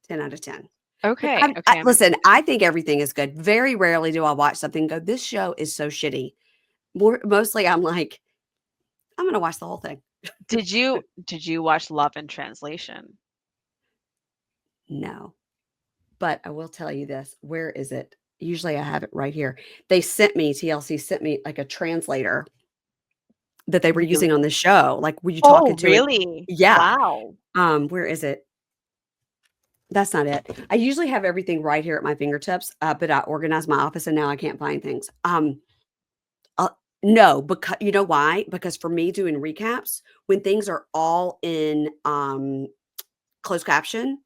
10 out of 10. But Okay, okay, I'm listen, excited. I think everything is good. Very rarely do I watch something and go, "This show is so shitty." Mostly I'm like, "I'm gonna watch the whole thing." Did you watch Love in Translation? No. But I will tell you this, where is it? Usually I have it right here. TLC sent me like a translator that they were using on Really? the show. Like, were you talking Oh, to it? really? Yeah. Wow. Where is it? That's not it. I usually have everything right here at my fingertips, but I organized my office and now I can't find things. Uh, no, because you know why? Because for me doing recaps, when things are all in closed caption,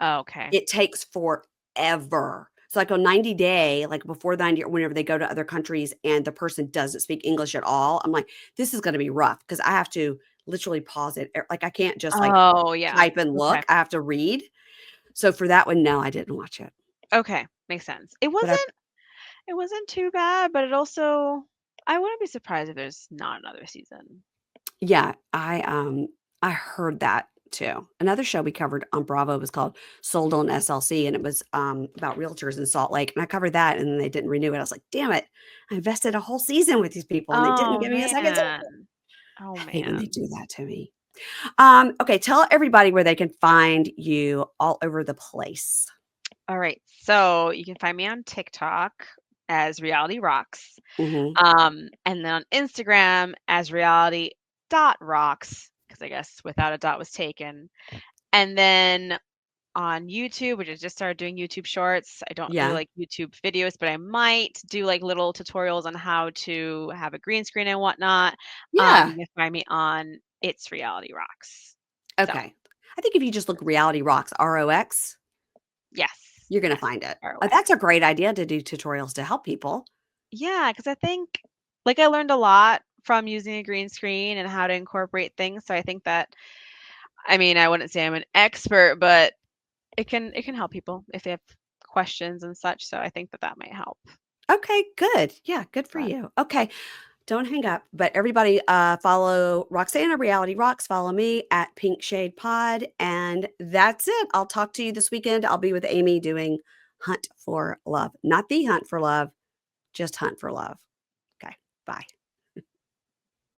Okay. it takes forever. So, like on 90 Day, like before the 90, or whenever they go to other countries and the person doesn't speak English at all, I'm like, this is going to be rough because I have to literally pause it. Like, I can't just like Oh, yeah. type and Okay. look. I have to read. So, for that one, no, I didn't watch it. Okay, makes sense. It But I, wasn't it wasn't too bad, but it also I wouldn't be surprised if there's not another season. yeah, I heard that too. Another show we covered on Bravo was called Sold on SLC, and it was about realtors in Salt Lake. And I covered that, and then they didn't renew it. I was like, damn it, I invested a whole season with these people, and they didn't Oh, give me a second season. man. Oh, I hate when they man. do that to me. Okay, tell everybody where they can find you all over the place. All right. So you can find me on TikTok as Reality Rocks. Hmm. And then on Instagram as reality dot rocks, because I guess without a dot was taken. And then on YouTube, which I just started doing YouTube shorts. I don't do Yeah, like YouTube videos, but I might do like little tutorials on how to have a green screen and whatnot. yeah. You can find me on It's Reality Rocks. So Okay. I think if you just look Reality Rocks, ROX, yes, you're gonna yes, find it. That's a ROX. great idea to do tutorials to help people. Yeah, because I think like I learned a lot from using a green screen and how to incorporate things. So I think that I mean I wouldn't say I'm an expert, but it can help people if they have questions and such. So I think that that might help. Okay, good. Yeah, good for But you. Okay, don't hang up. But everybody, follow Roxana Reality Rocks. Follow me at Pink Shade Pod, and that's it. I'll talk to you this weekend. I'll be with Amy doing Hunt for Love, not the Hunt for Love, just Hunt for Love. Okay, bye.